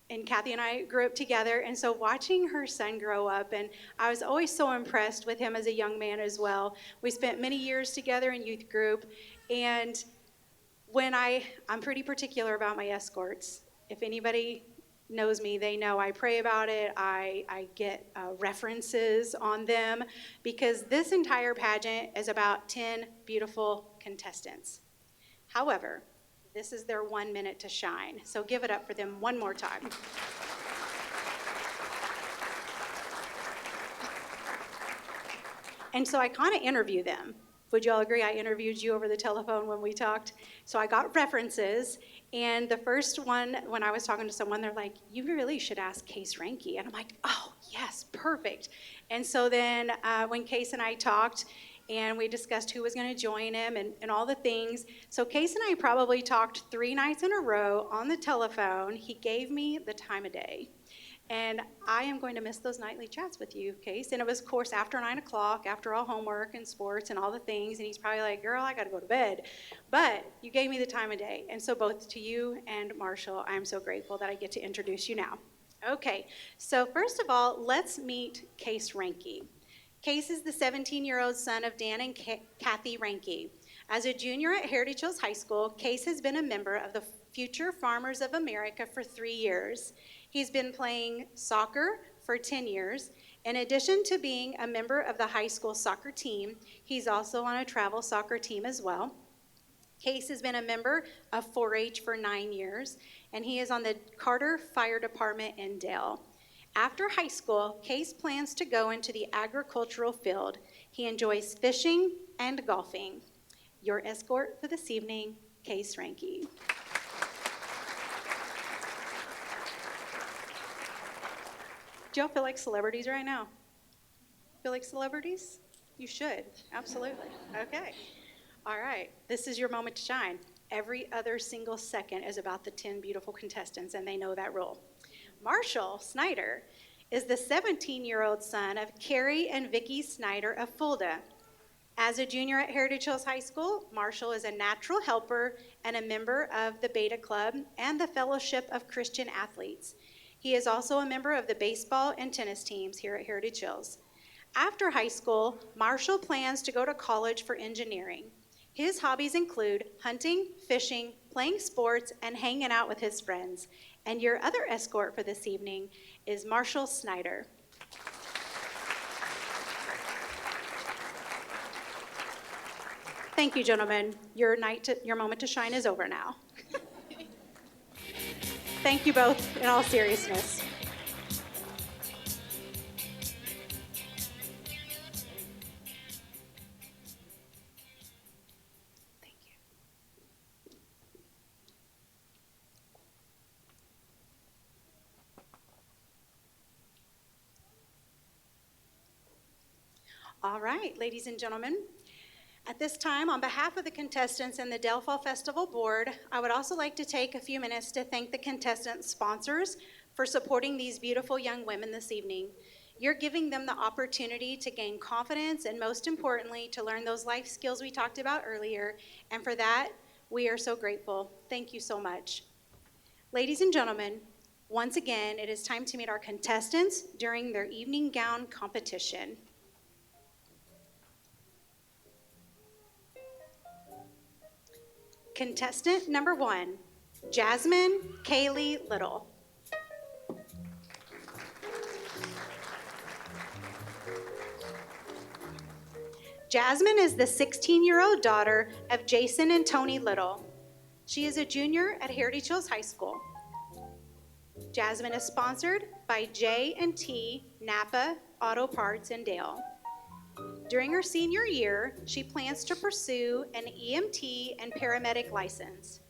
and Kathy and I grew up together, and so watching her son grow up, and I was always so impressed with him as a young man as well. We spent many years together in youth group, and when I'm pretty particular about my escorts. If anybody knows me, they know I pray about it. I get references on them, because this entire pageant is about 10 beautiful contestants. However, this is their 1 minute to shine. So give it up for them one more time. And so I kind of interview them. Would you all agree I interviewed you over the telephone when we talked? So I got references, and the first one, when I was talking to someone, they're like, you really should ask Case Ranke. And I'm like, oh, yes, perfect. And so then when Case and I talked, and we discussed who was going to join him and all the things. So Case and I probably talked 3 nights in a row on the telephone. He gave me the time of day. And I am going to miss those nightly chats with you, Case. And it was, of course, after 9 o'clock, after all homework and sports and all the things. And he's probably like, girl, I got to go to bed. But you gave me the time of day. And so both to you and Marshall, I'm so grateful that I get to introduce you now. Okay, so first of all, let's meet Case Ranke. Case is the 17-year-old son of Dan and Kathy Ranke. As a junior at Heritage Hills High School, Case has been a member of the Future Farmers of America for 3 years. He's been playing soccer for 10 years. In addition to being a member of the high school soccer team, he's also on a travel soccer team as well. Case has been a member of 4-H for 9 years, and he is on the Carter Fire Department in Dale. After high school, Case plans to go into the agricultural field. He enjoys fishing and golfing. Your escort for this evening, Case Ranke. Do y'all feel like celebrities right now? Feel like celebrities? You should, absolutely. Okay. All right, this is your moment to shine. Every other single second is about the 10 beautiful contestants, and they know that rule. Marshall Snyder is the 17-year-old son of Carrie and Vicki Snyder of Fulda. As a junior at Heritage Hills High School, Marshall is a natural helper and a member of the Beta Club and the Fellowship of Christian Athletes. He is also a member of the baseball and tennis teams here at Heritage Hills. After high school, Marshall plans to go to college for engineering. His hobbies include hunting, fishing, playing sports, and hanging out with his friends. And your other escort for this evening is Marshall Snyder. Thank you, gentlemen. Your moment to shine is over now. Thank you both in all seriousness. Thank you. All right, ladies and gentlemen. At this time, on behalf of the contestants and the Del Fall Festival Board, I would also like to take a few minutes to thank the contestant sponsors for supporting these beautiful young women this evening. You're giving them the opportunity to gain confidence and, most importantly, to learn those life skills we talked about earlier, and for that, we are so grateful. Thank you so much. Ladies and gentlemen, once again, it is time to meet our contestants during their evening gown competition. Contestant number 1, Jasmine Kaylee Little. Jasmine is the 16-year-old daughter of Jason and Tony Little. She is a junior at Heritage Hills High School. Jasmine is sponsored by J&T Napa Auto Parts in Dale. During her senior year, she plans to pursue an EMT and paramedic license.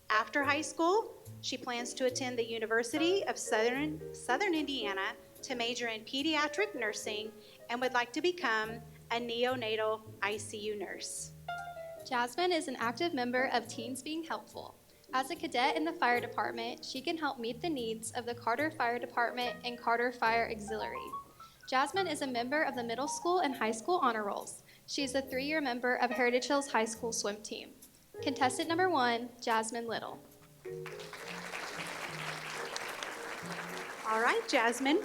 After high school, she plans to attend the University of Southern Indiana to major in pediatric nursing and would like to become a neonatal ICU nurse. Jasmine is an active member of Teens Being Helpful. As a cadet in the fire department, she can help meet the needs of the Carter Fire Department and Carter Fire Auxiliary. Jasmine is a member of the middle school and high school honor rolls. She is a 3-year member of Heritage Hills High School swim team. Contestant number 1, Jasmine Little. All right, Jasmine.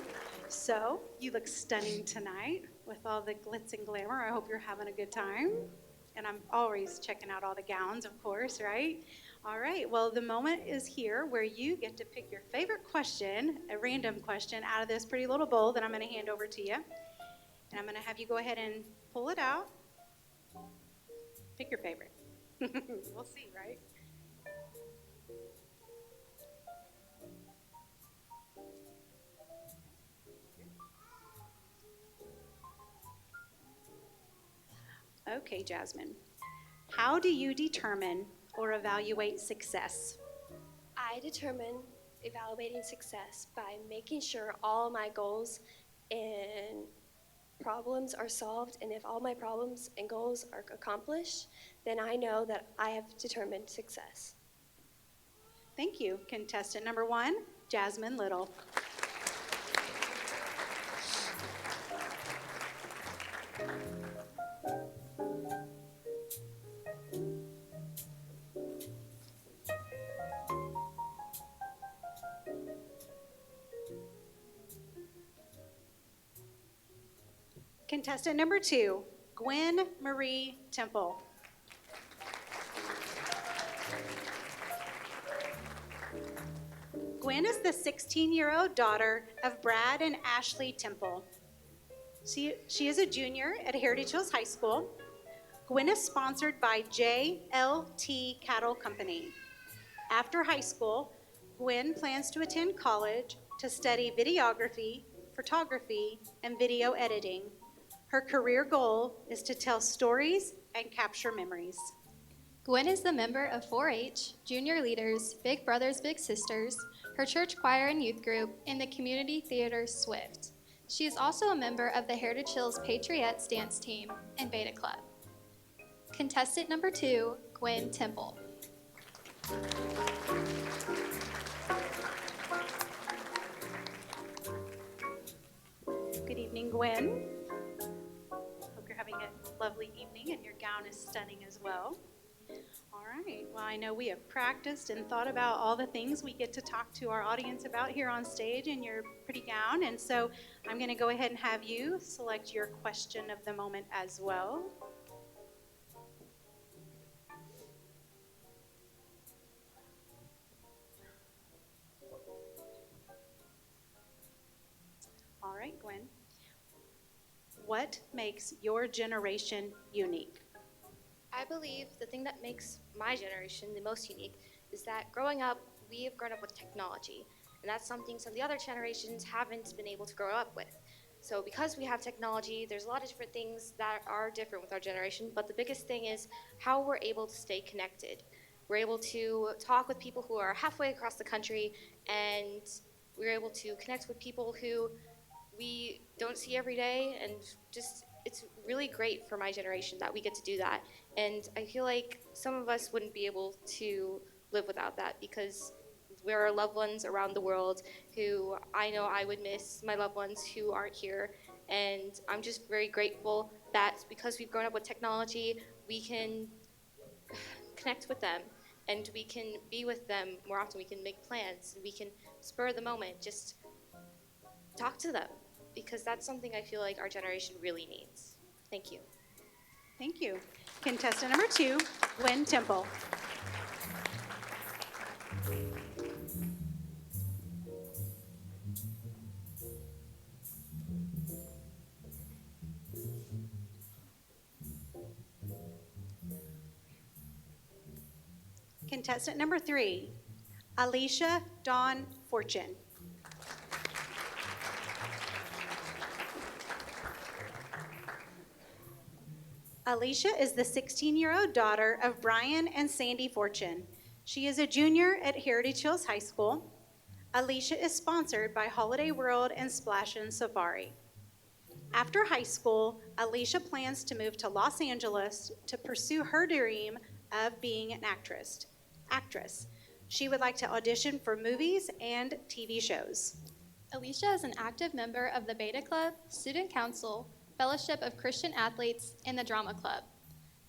So, you look stunning tonight with all the glitz and glamour. I hope you're having a good time. And I'm always checking out all the gowns, of course, right? All right, well, the moment is here where you get to pick your favorite question, a random question, out of this pretty little bowl that I'm going to hand over to you. And I'm going to have you go ahead and pull it out. Pick your favorite. We'll see, right? Okay, Jasmine. How do you determine or evaluate success? I determine evaluating success by making sure all my goals and problems are solved, and if all my problems and goals are accomplished, then I know that I have determined success. Thank you. Contestant number 1, Jasmine Little. Contestant number 2, Gwen Marie Temple. Gwen is the 16-year-old daughter of Brad and Ashley Temple. She is a junior at Heritage Hills High School. Gwen is sponsored by JLT Cattle Company. After high school, Gwen plans to attend college to study videography, photography, and video editing. Her career goal is to tell stories and capture memories. Gwen is the member of 4-H, Junior Leaders, Big Brothers Big Sisters, her church choir and youth group, and the community theater Swift. She is also a member of the Heritage Hills Patriots dance team and Beta Club. Contestant number 2, Gwen Temple. Good evening, Gwen. Hope you're having a lovely evening and your gown is stunning as well. All right. Well, I know we have practiced and thought about all the things we get to talk to our audience about here on stage in your pretty gown. And so I'm going to go ahead and have you select your question of the moment as well. All right, Gwen. What makes your generation unique? I believe the thing that makes my generation the most unique is that growing up, we have grown up with technology. And that's something some of the other generations haven't been able to grow up with. So because we have technology, there's a lot of different things that are different with our generation. But the biggest thing is how we're able to stay connected. We're able to talk with people who are halfway across the country, and we're able to connect with people who we don't see every day, and just it's really great for my generation that we get to do that. And I feel like some of us wouldn't be able to live without that, because there are loved ones around the world who I know I would miss, my loved ones who aren't here. And I'm just very grateful that because we've grown up with technology, we can connect with them and we can be with them more often. We can make plans and we can spur the moment, just talk to them, because that's something I feel like our generation really needs. Thank you. Thank you. Contestant number 2, Gwen Temple. Contestant number 3, Alicia Dawn Fortune. Alicia is the 16-year-old daughter of Brian and Sandy Fortune. She is a junior at Heritage Hills High School. Alicia is sponsored by Holiday World and Splashin' Safari. After high school, Alicia plans to move to Los Angeles to pursue her dream of being an actress. She would like to audition for movies and TV shows. Alicia is an active member of the Beta Club, Student Council, Fellowship of Christian Athletes, and the Drama Club.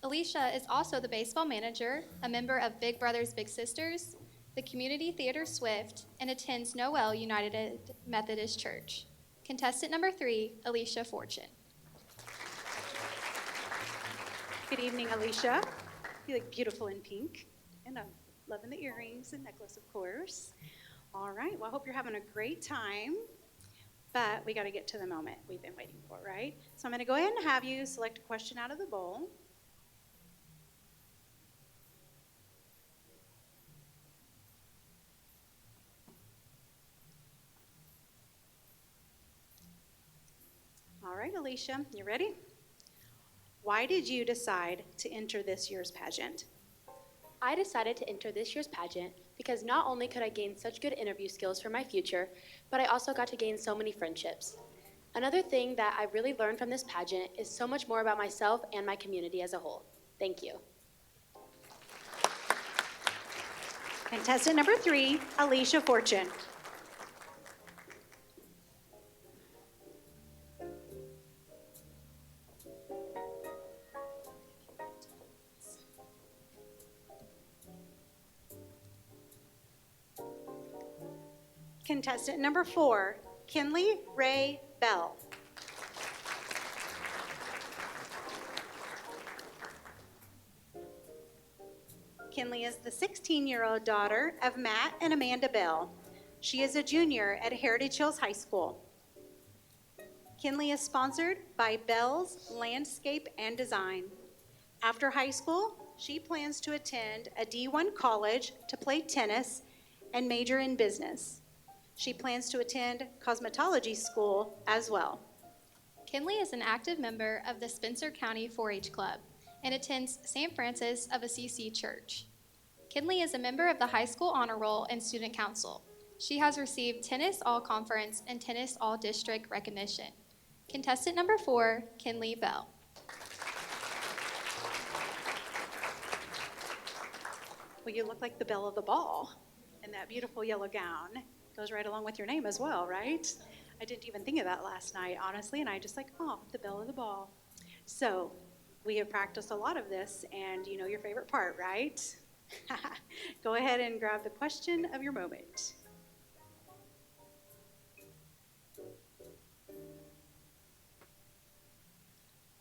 Alicia is also the baseball manager, a member of Big Brothers Big Sisters, the Community Theater Swift, and attends Noel United Methodist Church. Contestant number 3, Alicia Fortune. Good evening, Alicia. You look beautiful in pink, and I'm loving the earrings and necklace, of course. All right, well, I hope you're having a great time, but we got to get to the moment we've been waiting for, right? So I'm going to go ahead and have you select a question out of the bowl. All right, Alicia, you ready? Why did you decide to enter this year's pageant? I decided to enter this year's pageant because not only could I gain such good interview skills for my future, but I also got to gain so many friendships. Another thing that I really learned from this pageant is so much more about myself and my community as a whole. Thank you. Contestant number 3, Alicia Fortune. Contestant number 4, Kinley Ray Bell. Kinley is the 16-year-old daughter of Matt and Amanda Bell. She is a junior at Heritage Hills High School. Kinley is sponsored by Bell's Landscape and Design. After high school, she plans to attend a D1 college to play tennis and major in business. She plans to attend cosmetology school as well. Kinley is an active member of the Spencer County 4-H Club and attends St. Francis of Assisi Church. Kinley is a member of the High School Honor Roll and Student Council. She has received Tennis All-Conference and Tennis All-District recognition. Contestant number 4, Kinley Bell. Well, you look like the belle of the ball in that beautiful yellow gown. Goes right along with your name as well, right? I didn't even think of that last night, honestly, and I just like, oh, the belle of the ball. So we have practiced a lot of this, and you know your favorite part, right? Go ahead and grab the question of your moment.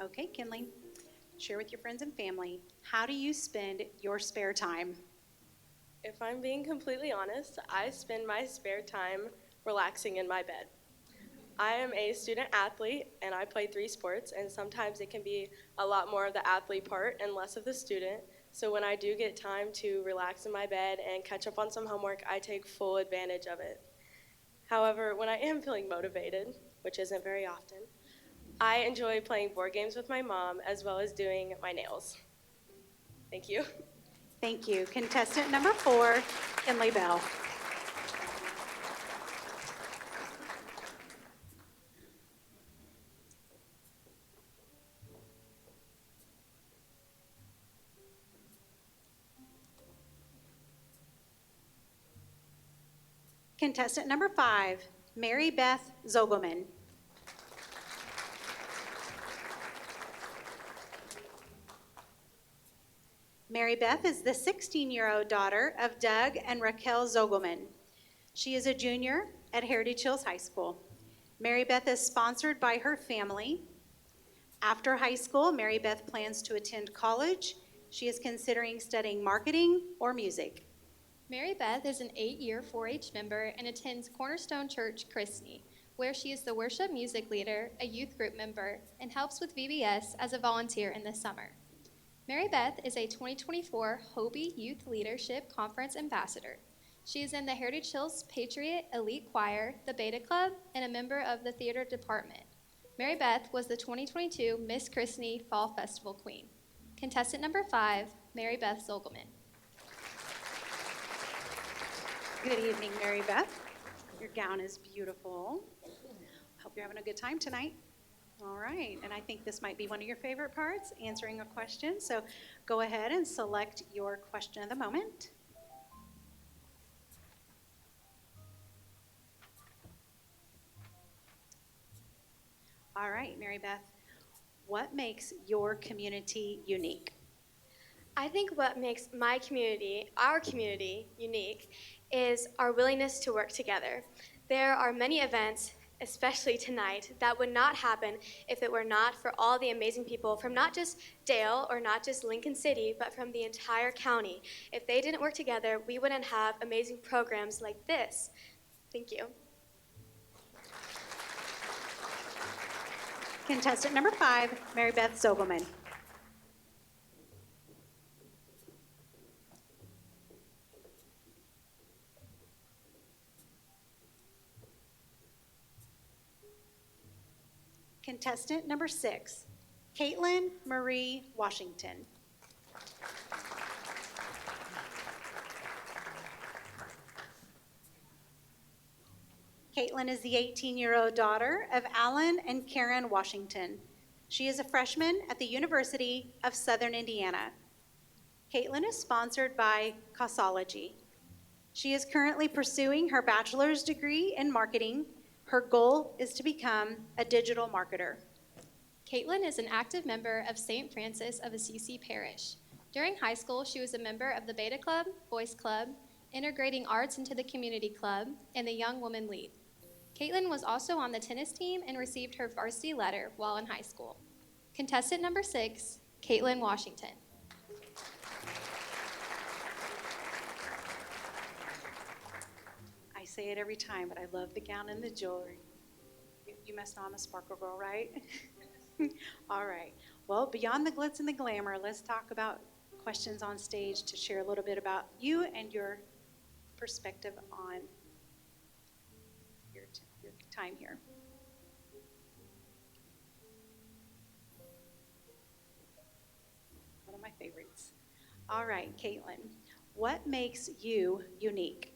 Okay, Kinley, share with your friends and family, how do you spend your spare time? If I'm being completely honest, I spend my spare time relaxing in my bed. I am a student athlete and I play 3 sports, and sometimes it can be a lot more of the athlete part and less of the student. So when I do get time to relax in my bed and catch up on some homework, I take full advantage of it. However, when I am feeling motivated, which isn't very often, I enjoy playing board games with my mom as well as doing my nails. Thank you. Thank you. Contestant number 4, Kinley Bell. Contestant number 5, Mary Beth Zogelman. Mary Beth is the 16-year-old daughter of Doug and Raquel Zogelman. She is a junior at Heritage Hills High School. Mary Beth is sponsored by her family. After high school, Mary Beth plans to attend college. She is considering studying marketing or music. Mary Beth is an 8-year 4-H member and attends Cornerstone Church, Christney, where she is the worship music leader, a youth group member, and helps with VBS as a volunteer in the summer. Mary Beth is a 2024 Hobie Youth Leadership Conference Ambassador. She is in the Heritage Hills Patriot Elite Choir, the Beta Club, and a member of the theater department. Mary Beth was the 2022 Miss Christney Fall Festival Queen. Contestant number 5, Mary Beth Zogelman. Good evening, Mary Beth. Your gown is beautiful. Hope you're having a good time tonight. All right, and I think this might be one of your favorite parts, answering a question. So go ahead and select your question of the moment. All right, Mary Beth, what makes your community unique? I think what makes my community, our community, unique is our willingness to work together. There are many events, especially tonight, that would not happen if it were not for all the amazing people from not just Dale or not just Lincoln City, but from the entire county. If they didn't work together, we wouldn't have amazing programs like this. Thank you. Contestant number 5, Mary Beth Zogelman. Contestant number 6, Caitlin Marie Washington. Caitlin is the 18-year-old daughter of Alan and Karen Washington. She is a freshman at the University of Southern Indiana. Caitlin is sponsored by Causology. She is currently pursuing her bachelor's degree in marketing. Her goal is to become a digital marketer. Caitlin is an active member of St. Francis of Assisi Parish. During high school, she was a member of the Beta Club, Voice Club, Integrating Arts into the Community Club, and the Young Woman Lead. Caitlin was also on the tennis team and received her varsity letter while in high school. Contestant number 6, Caitlin Washington. I say it every time, but I love the gown and the jewelry. You must know I'm a sparkle girl, right? All right. Well, beyond the glitz and the glamour, let's talk about questions on stage to share a little bit about you and your perspective on your time here. One of my favorites. All right, Caitlin, what makes you unique?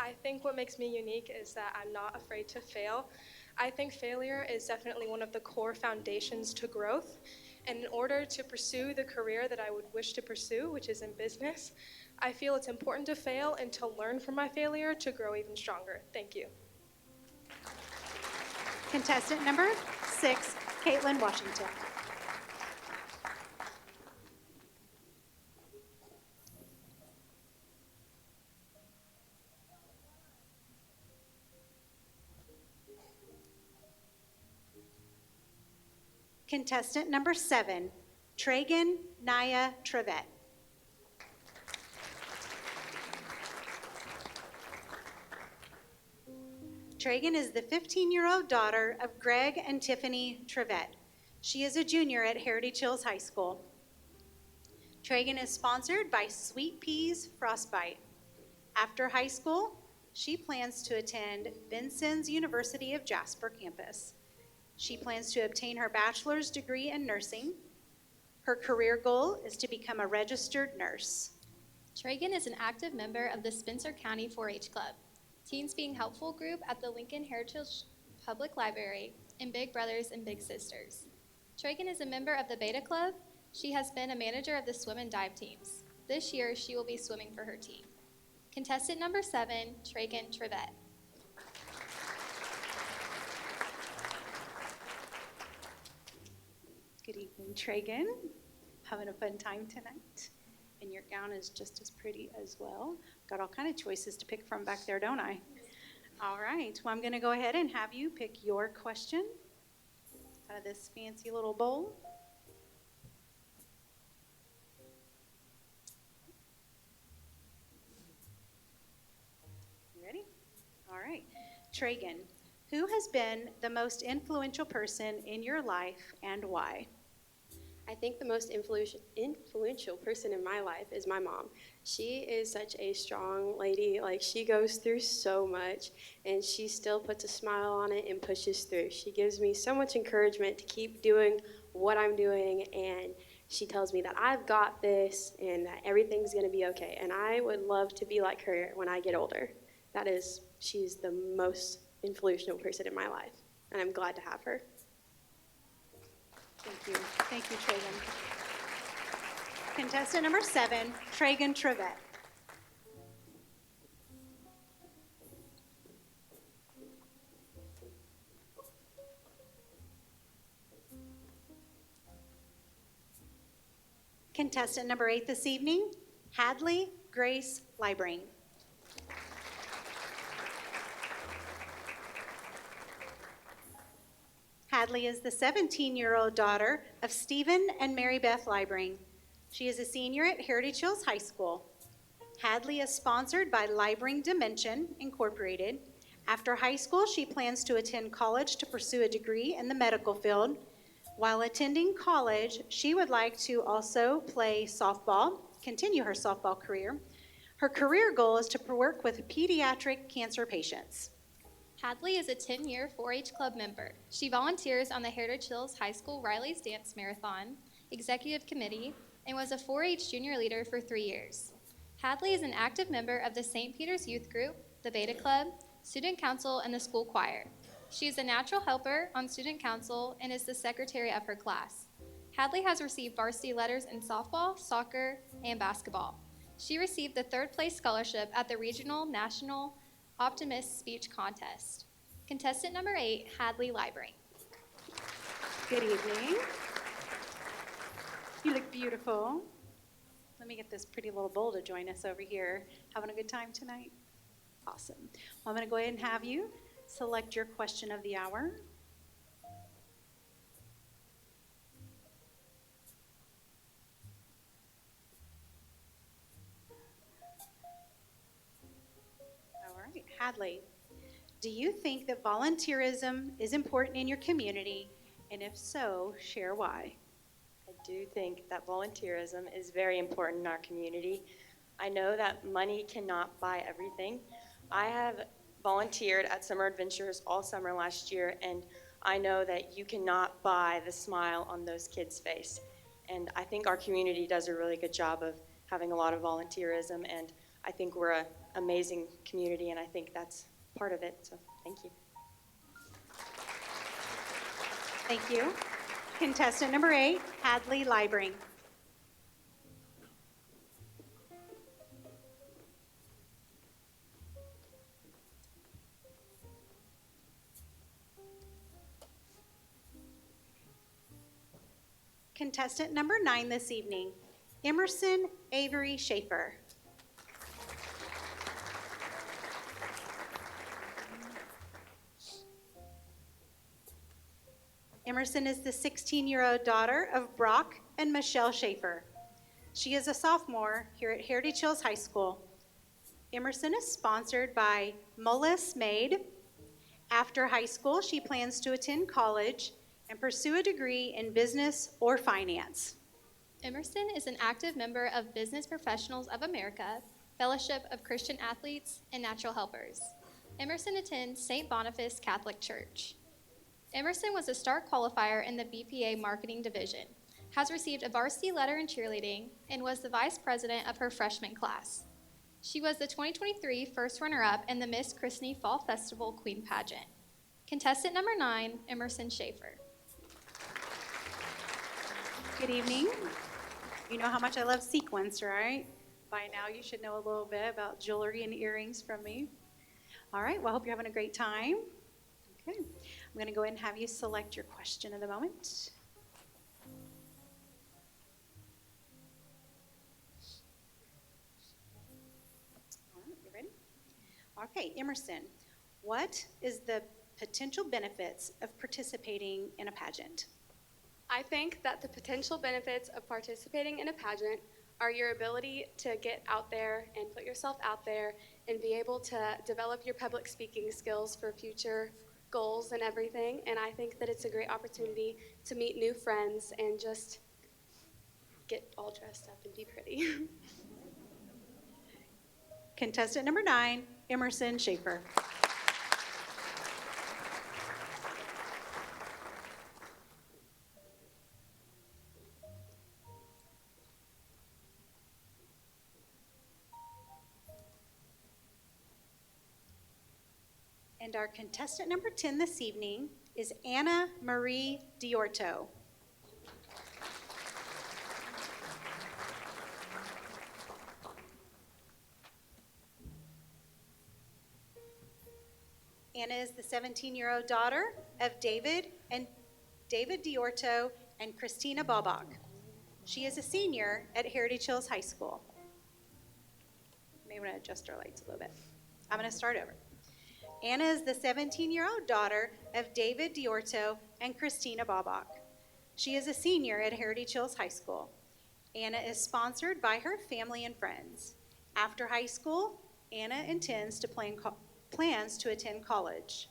I think what makes me unique is that I'm not afraid to fail. I think failure is definitely one of the core foundations to growth. And in order to pursue the career that I would wish to pursue, which is in business, I feel it's important to fail and to learn from my failure to grow even stronger. Thank you. Contestant number 6, Caitlin Washington. Contestant number 7, Tragan Naya Trevette. Tragan is the 15-year-old daughter of Greg and Tiffany Trevette. She is a junior at Heritage Hills High School. Tragan is sponsored by Sweet Peas Frostbite. After high school, she plans to attend Vincennes University of Jasper campus. She plans to obtain her bachelor's degree in nursing. Her career goal is to become a registered nurse. Tragan is an active member of the Spencer County 4-H Club, Teens Being Helpful group at the Lincoln Heritage Public Library, and Big Brothers and Big Sisters. Tragan is a member of the Beta Club. She has been a manager of the swim and dive teams. This year, she will be swimming for her team. Contestant number 7, Tragan Trevette. Good evening, Tragan. Having a fun time tonight? And your gown is just as pretty as well. Got all kind of choices to pick from back there, don't I? All right, well, I'm going to go ahead and have you pick your question out of this fancy little bowl. You ready? All right. Tragan, who has been the most influential person in your life and why? I think the most influential person in my life is my mom. She is such a strong lady. Like, she goes through so much, and she still puts a smile on it and pushes through. She gives me so much encouragement to keep doing what I'm doing, and she tells me that I've got this and that everything's going to be okay. And I would love to be like her when I get older. She's the most influential person in my life, and I'm glad to have her. Thank you. Thank you, Tragan. Contestant number 7, Tragan Trevette. Contestant number 8 this evening, Hadley Grace Libring. Hadley is the 17-year-old daughter of Stephen and Mary Beth Libring. She is a senior at Heritage Hills High School. Hadley is sponsored by Libring Dimension, Incorporated. After high school, she plans to attend college to pursue a degree in the medical field. While attending college, she would like to also play softball, continue her softball career. Her career goal is to work with pediatric cancer patients. Hadley is a 10-year 4-H Club member. She volunteers on the Heritage Hills High School Riley's Dance Marathon, Executive Committee, and was a 4-H junior leader for 3 years. Hadley is an active member of the St. Peter's Youth Group, the Beta Club, Student Council, and the school choir. She is a natural helper on Student Council and is the secretary of her class. Hadley has received varsity letters in softball, soccer, and basketball. She received the 3rd place scholarship at the Regional National Optimist Speech Contest. Contestant number 8, Hadley Libring. Good evening. You look beautiful. Let me get this pretty little bowl to join us over here. Having a good time tonight? Awesome. Well, I'm going to go ahead and have you select your question of the hour. All right, Hadley, do you think that volunteerism is important in your community? And if so, share why. I do think that volunteerism is very important in our community. I know that money cannot buy everything. I have volunteered at Summer Adventures all summer last year, and I know that you cannot buy the smile on those kids' face. And I think our community does a really good job of having a lot of volunteerism, and I think we're an amazing community, and I think that's part of it. So thank you. Thank you. Contestant number 8, Hadley Libring. Contestant number 9 this evening, Emerson Avery Schaefer. Emerson is the 16-year-old daughter of Brock and Michelle Schaefer. She is a sophomore here at Heritage Hills High School. Emerson is sponsored by Mullis Maid. After high school, she plans to attend college and pursue a degree in business or finance. Emerson is an active member of Business Professionals of America, Fellowship of Christian Athletes, and Natural Helpers. Emerson attends St. Boniface Catholic Church. Emerson was a star qualifier in the BPA Marketing Division, has received a varsity letter in cheerleading, and was the vice president of her freshman class. She was the 2023 first runner-up in the Miss Christine Fall Festival Queen Pageant. Contestant number 9, Emerson Schaefer. Good evening. You know how much I love sequins, right? By now you should know a little bit about jewelry and earrings from me. All right, well, I hope you're having a great time. Okay, I'm going to go ahead and have you select your question of the moment. All right, you ready? Okay, Emerson, what is the potential benefits of participating in a pageant? I think that the potential benefits of participating in a pageant are your ability to get out there and put yourself out there and be able to develop your public speaking skills for future goals and everything. And I think that it's a great opportunity to meet new friends and just get all dressed up and be pretty. Contestant number 9, Emerson Schaefer. And our contestant number 10 this evening is Anna Marie Diorto. Anna is the 17-year-old daughter of David Diorto and Christina Babak. She is a senior at Heritage Hills High School. May want to adjust our lights a little bit. I'm going to start over. Anna is the 17-year-old daughter of David Diorto and Christina Babak. She is a senior at Heritage Hills High School. Anna is sponsored by her family and friends. After high school, Anna plans to attend college.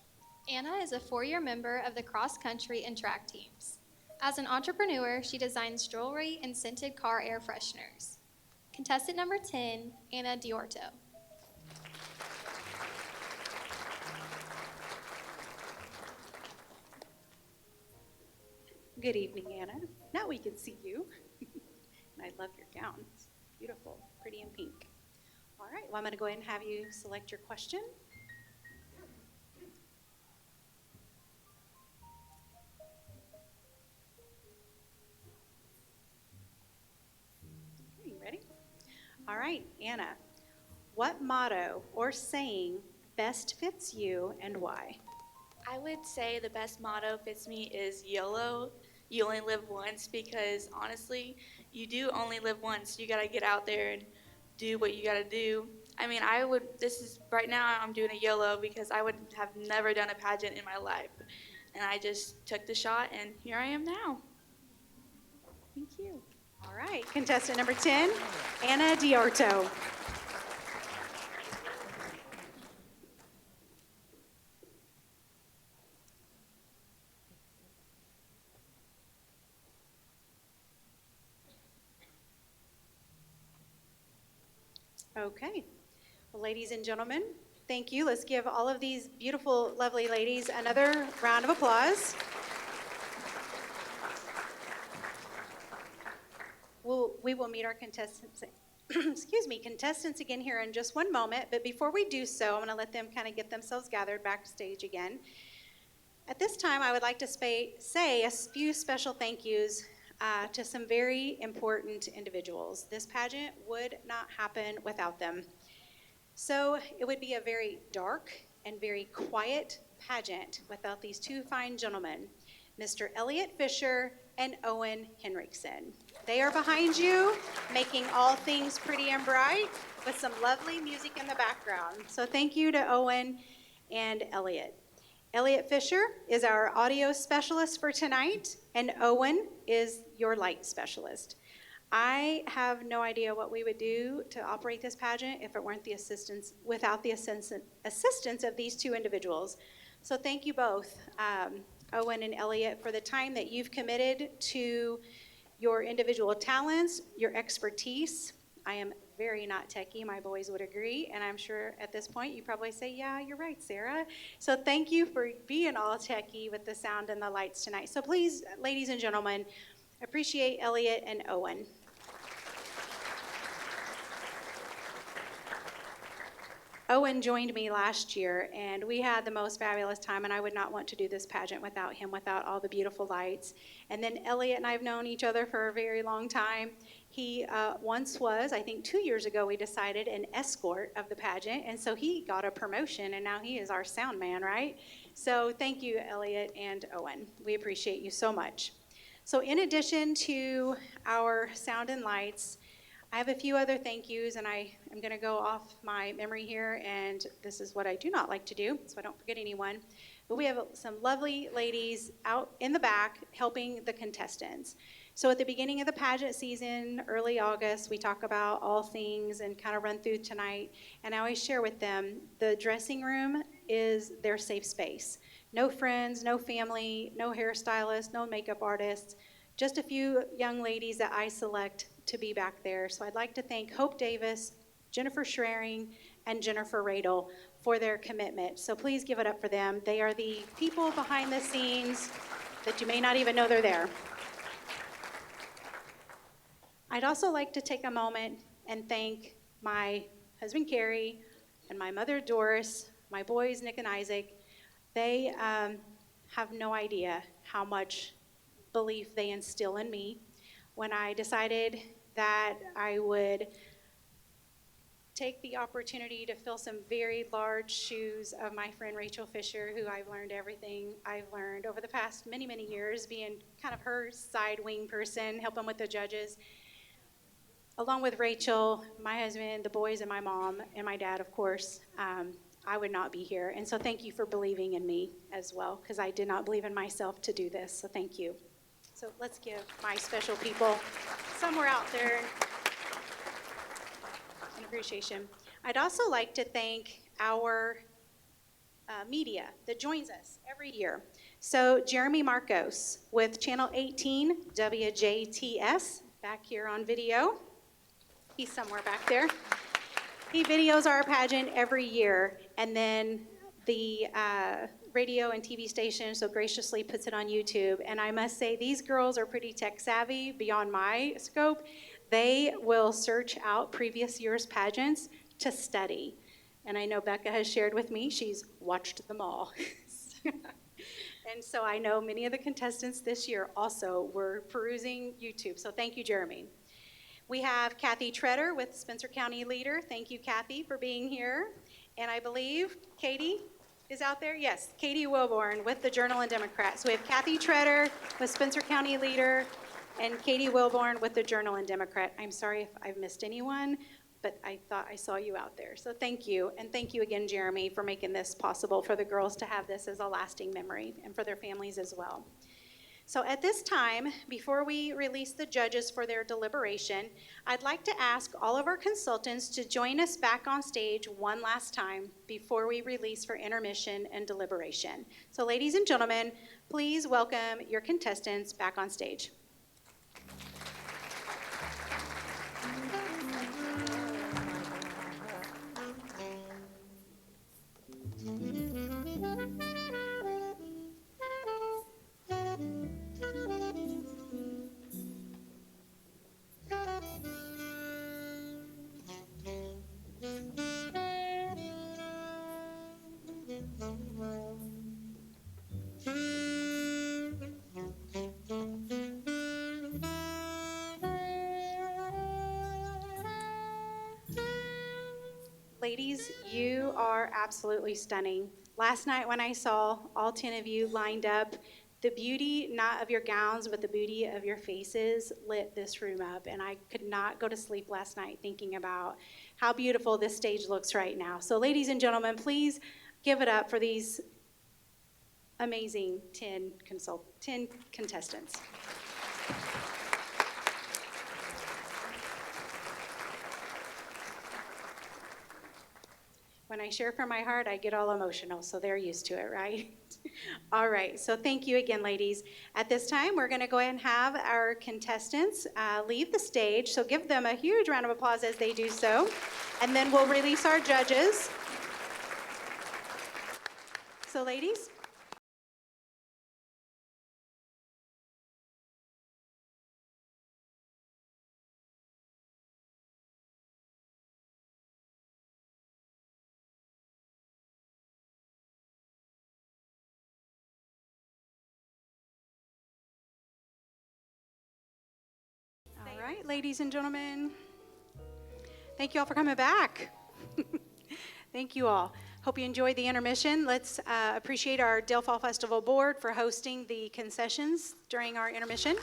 Anna is a 4-year member of the cross country and track teams. As an entrepreneur, she designs jewelry and scented car air fresheners. Contestant number 10, Anna Diorto. Good evening, Anna. Now we can see you. And I love your gown. It's beautiful, pretty and pink. All right, well, I'm going to go ahead and have you select your question. Okay, you ready? All right, Anna, what motto or saying best fits you and why? I would say the best motto fits me is YOLO. You only live once, because honestly, you do only live once. You got to get out there and do what you got to do. I mean, right now I'm doing a YOLO because I would have never done a pageant in my life. And I just took the shot, and here I am now. Thank you. All right, contestant number 10, Anna Diorto. Okay. Well, ladies and gentlemen, thank you. Let's give all of these beautiful, lovely ladies another round of applause. We will meet our contestants, contestants again here in just one moment. But before we do so, I'm going to let them kind of get themselves gathered backstage again. At this time, I would like to say a few special thank yous to some very important individuals. This pageant would not happen without them. So it would be a very dark and very quiet pageant without these two fine gentlemen, Mr. Elliot Fisher and Owen Henriksen. They are behind you, making all things pretty and bright with some lovely music in the background. So thank you to Owen and Elliot. Elliot Fisher is our audio specialist for tonight, and Owen is your light specialist. I have no idea what we would do to operate this pageant if it weren't without the assistance of these two individuals. So thank you both, Owen and Elliot, for the time that you've committed to your individual talents, your expertise. I am very not techie, my boys would agree, and I'm sure at this point you probably say, yeah, you're right, Sarah. So thank you for being all techie with the sound and the lights tonight. So please, ladies and gentlemen, appreciate Elliot and Owen. Owen joined me last year, and we had the most fabulous time, and I would not want to do this pageant without him, without all the beautiful lights. And then Elliot and I have known each other for a very long time. He once was, I think 2 years ago, we decided, an escort of the pageant, and so he got a promotion, and now he is our sound man, right? So thank you, Elliot and Owen. We appreciate you so much. So in addition to our sound and lights, I have a few other thank yous, and I am going to go off my memory here, and this is what I do not like to do, so I don't forget anyone. But we have some lovely ladies out in the back helping the contestants. So at the beginning of the pageant season, early August, we talk about all things and kind of run through tonight, and I always share with them the dressing room is their safe space. No friends, no family, no hairstylists, no makeup artists, just a few young ladies that I select to be back there. So I'd like to thank Hope Davis, Jennifer Schraring, and Jennifer Radel for their commitment. So please give it up for them. They are the people behind the scenes that you may not even know they're there. I'd also like to take a moment and thank my husband, Carrie, and my mother, Doris, my boys, Nick and Isaac. They have no idea how much belief they instill in me. When I decided that I would take the opportunity to fill some very large shoes of my friend Rachel Fisher, who I've learned everything I've learned over the past many, many years, being kind of her side wing person, helping with the judges. Along with Rachel, my husband, the boys, and my mom, and my dad, of course, I would not be here. And so thank you for believing in me as well, because I did not believe in myself to do this, so thank you. So let's give my special people somewhere out there an appreciation. I'd also like to thank our media that joins us every year. So Jeremy Marcos with Channel 18 WJTS, back here on video. He's somewhere back there. He videos our pageant every year, and then the radio and TV station so graciously puts it on YouTube. And I must say, these girls are pretty tech savvy beyond my scope. They will search out previous year's pageants to study. And I know Becca has shared with me, she's watched them all. And so I know many of the contestants this year also were perusing YouTube. So thank you, Jeremy. We have Kathy Treader with Spencer County Leader. Thank you, Kathy, for being here. And I believe Katie is out there. Yes, Katie Wilborn with the Journal and Democrat. So we have Kathy Treader with Spencer County Leader and Katie Wilborn with the Journal and Democrat. I'm sorry if I've missed anyone, but I thought I saw you out there. So thank you. And thank you again, Jeremy, for making this possible for the girls to have this as a lasting memory and for their families as well. So at this time, before we release the judges for their deliberation, I'd like to ask all of our consultants to join us back on stage one last time before we release for intermission and deliberation. So ladies and gentlemen, please welcome your contestants back on stage. Ladies, you are absolutely stunning. Last night when I saw all 10 of you lined up, the beauty not of your gowns, but the beauty of your faces lit this room up. And I could not go to sleep last night thinking about how beautiful this stage looks right now. So ladies and gentlemen, please give it up for these amazing 10 contestants. When I share from my heart, I get all emotional, so they're used to it, right? All right, so thank you again, ladies. At this time, we're going to go ahead and have our contestants leave the stage, so give them a huge round of applause as they do so, and then we'll release our judges. So, ladies. All right, ladies and gentlemen. Thank you all for coming back. Thank you all. Hope you enjoyed the intermission. Let's appreciate our Dale Fall Festival Board for hosting the concessions during our intermission.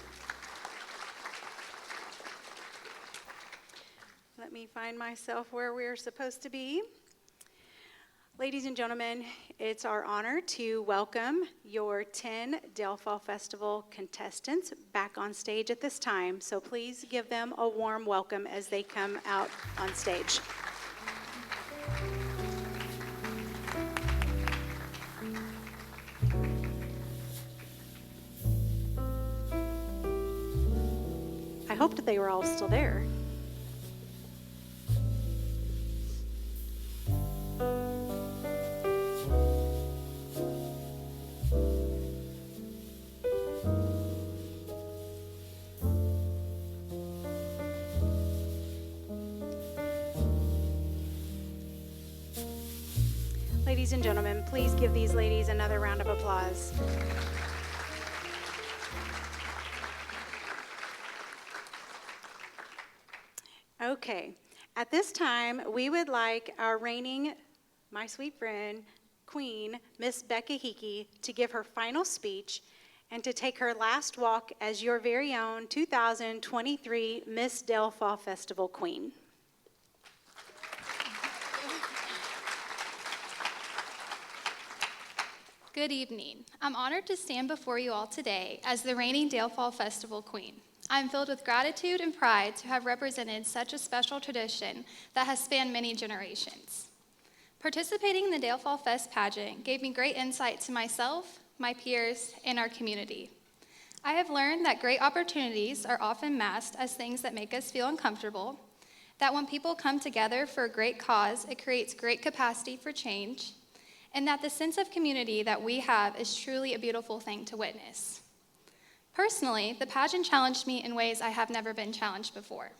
Let me find myself where we're supposed to be. Ladies and gentlemen, it's our honor to welcome your 10 Dale Fall Festival contestants back on stage at this time. So please give them a warm welcome as they come out on stage. I hoped they were all still there. Ladies and gentlemen, please give these ladies another round of applause. Okay, at this time, we would like our reigning, my sweet friend, Queen, Miss Becca Hickey, to give her final speech and to take her last walk as your very own 2023 Miss Dale Fall Festival Queen. Good evening. I'm honored to stand before you all today as the reigning Dale Fall Festival Queen. I'm filled with gratitude and pride to have represented such a special tradition that has spanned many generations. Participating in the Dale Fall Fest pageant gave me great insight to myself, my peers, and our community. I have learned that great opportunities are often masked as things that make us feel uncomfortable, that when people come together for a great cause, it creates great capacity for change, and that the sense of community that we have is truly a beautiful thing to witness. Personally, the pageant challenged me in ways I have never been challenged before.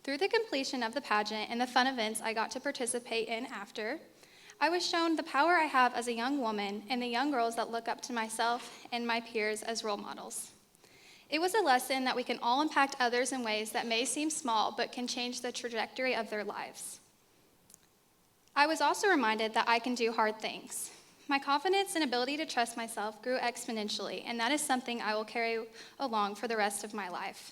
Through the completion of the pageant and the fun events I got to participate in after, I was shown the power I have as a young woman and the young girls that look up to myself and my peers as role models. It was a lesson that we can all impact others in ways that may seem small but can change the trajectory of their lives. I was also reminded that I can do hard things. My confidence and ability to trust myself grew exponentially, and that is something I will carry along for the rest of my life.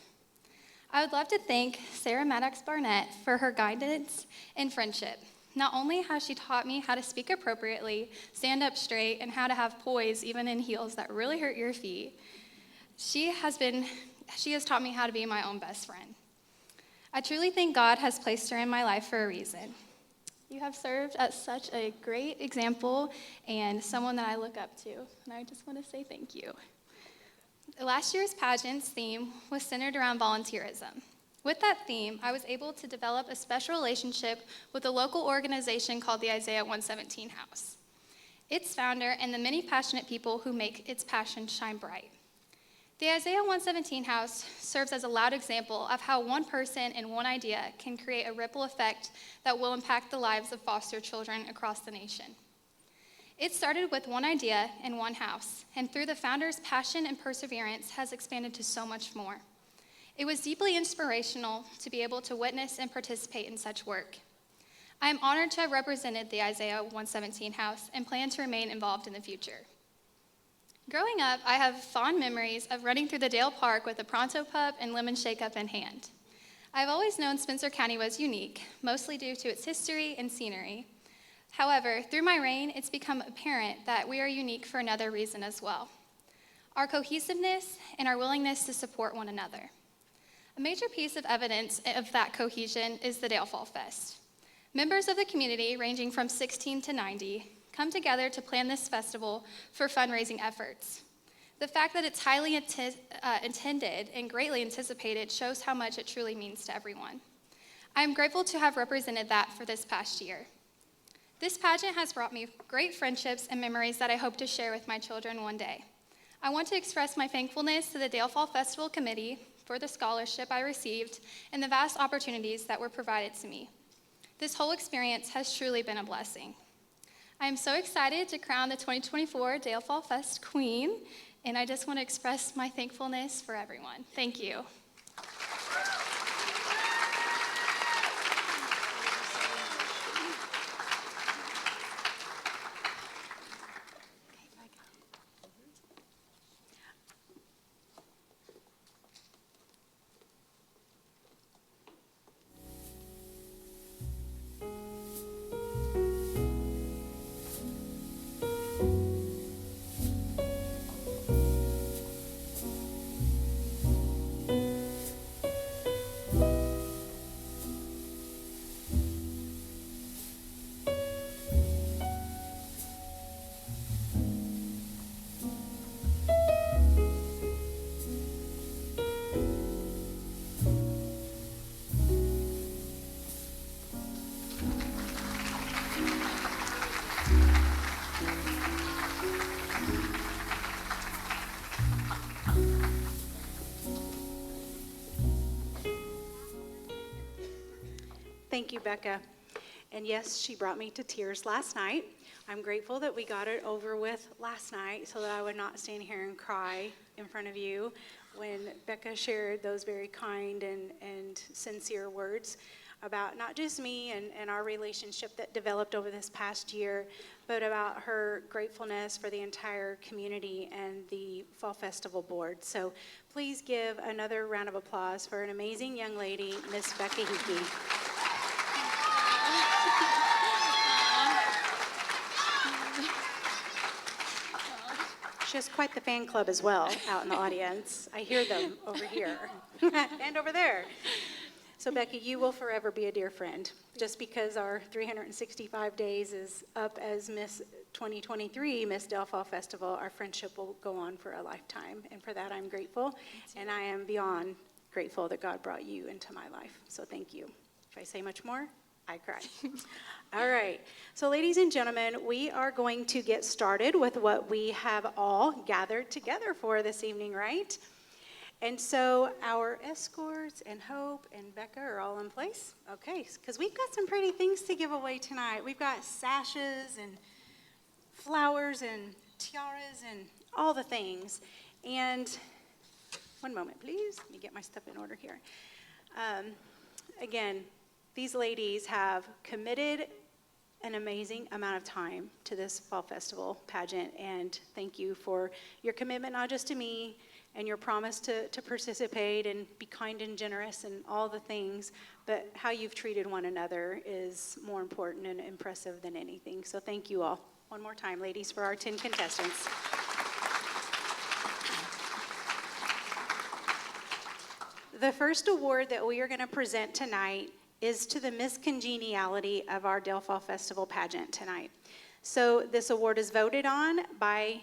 I would love to thank Sarah Maddox Barnett for her guidance and friendship. Not only has she taught me how to speak appropriately, stand up straight, and how to have poise even in heels that really hurt your feet, she has taught me how to be my own best friend. I truly think God has placed her in my life for a reason. You have served as such a great example and someone that I look up to, and I just want to say thank you. Last year's pageant's theme was centered around volunteerism. With that theme, I was able to develop a special relationship with a local organization called the Isaiah 117 House, its founder, and the many passionate people who make its passion shine bright. The Isaiah 117 House serves as a loud example of how one person and one idea can create a ripple effect that will impact the lives of foster children across the nation. It started with one idea in one house, and through the founder's passion and perseverance has expanded to so much more. It was deeply inspirational to be able to witness and participate in such work. I am honored to have represented the Isaiah 117 House and plan to remain involved in the future. Growing up, I have fond memories of running through the Dale Park with a Pronto Pup and lemon shake-up in hand. I've always known Spencer County was unique, mostly due to its history and scenery. However, through my reign, it's become apparent that we are unique for another reason as well: our cohesiveness and our willingness to support one another. A major piece of evidence of that cohesion is the Dale Fall Fest. Members of the community, ranging from 16 to 90, come together to plan this festival for fundraising efforts. The fact that it's highly attended and greatly anticipated shows how much it truly means to everyone. I am grateful to have represented that for this past year. This pageant has brought me great friendships and memories that I hope to share with my children one day. I want to express my thankfulness to the Dale Fall Festival Committee for the scholarship I received and the vast opportunities that were provided to me. This whole experience has truly been a blessing. I am so excited to crown the 2024 Dale Fall Fest Queen, and I just want to express my thankfulness for everyone. Thank you. Thank you, Becca. And yes, she brought me to tears last night. I'm grateful that we got it over with last night so that I would not stand here and cry in front of you when Becca shared those very kind and sincere words about not just me and our relationship that developed over this past year, but about her gratefulness for the entire community and the Fall Festival Board. So please give another round of applause for an amazing young lady, Miss Becca Hickey. She has quite the fan club as well out in the audience. I hear them over here and over there. So Becky, you will forever be a dear friend. Just because our 365 days is up as Miss 2023, Miss Dale Fall Festival, our friendship will go on for a lifetime. And for that, I'm grateful. And I am beyond grateful that God brought you into my life. So thank you. If I say much more, I cry. All right. So ladies and gentlemen, we are going to get started with what we have all gathered together for this evening, right? And so our escorts and Hope and Becca are all in place. Okay, because we've got some pretty things to give away tonight. We've got sashes and flowers and tiaras and all the things. And one moment, please. Let me get my stuff in order here. Again, these ladies have committed an amazing amount of time to this Fall Festival pageant, and thank you for your commitment, not just to me, and your promise to participate and be kind and generous and all the things, but how you've treated one another is more important and impressive than anything. So thank you all. One more time, ladies, for our 10 contestants. The first award that we are going to present tonight is to the Miss Congeniality of our Dale Fall Festival pageant tonight. So this award is voted on by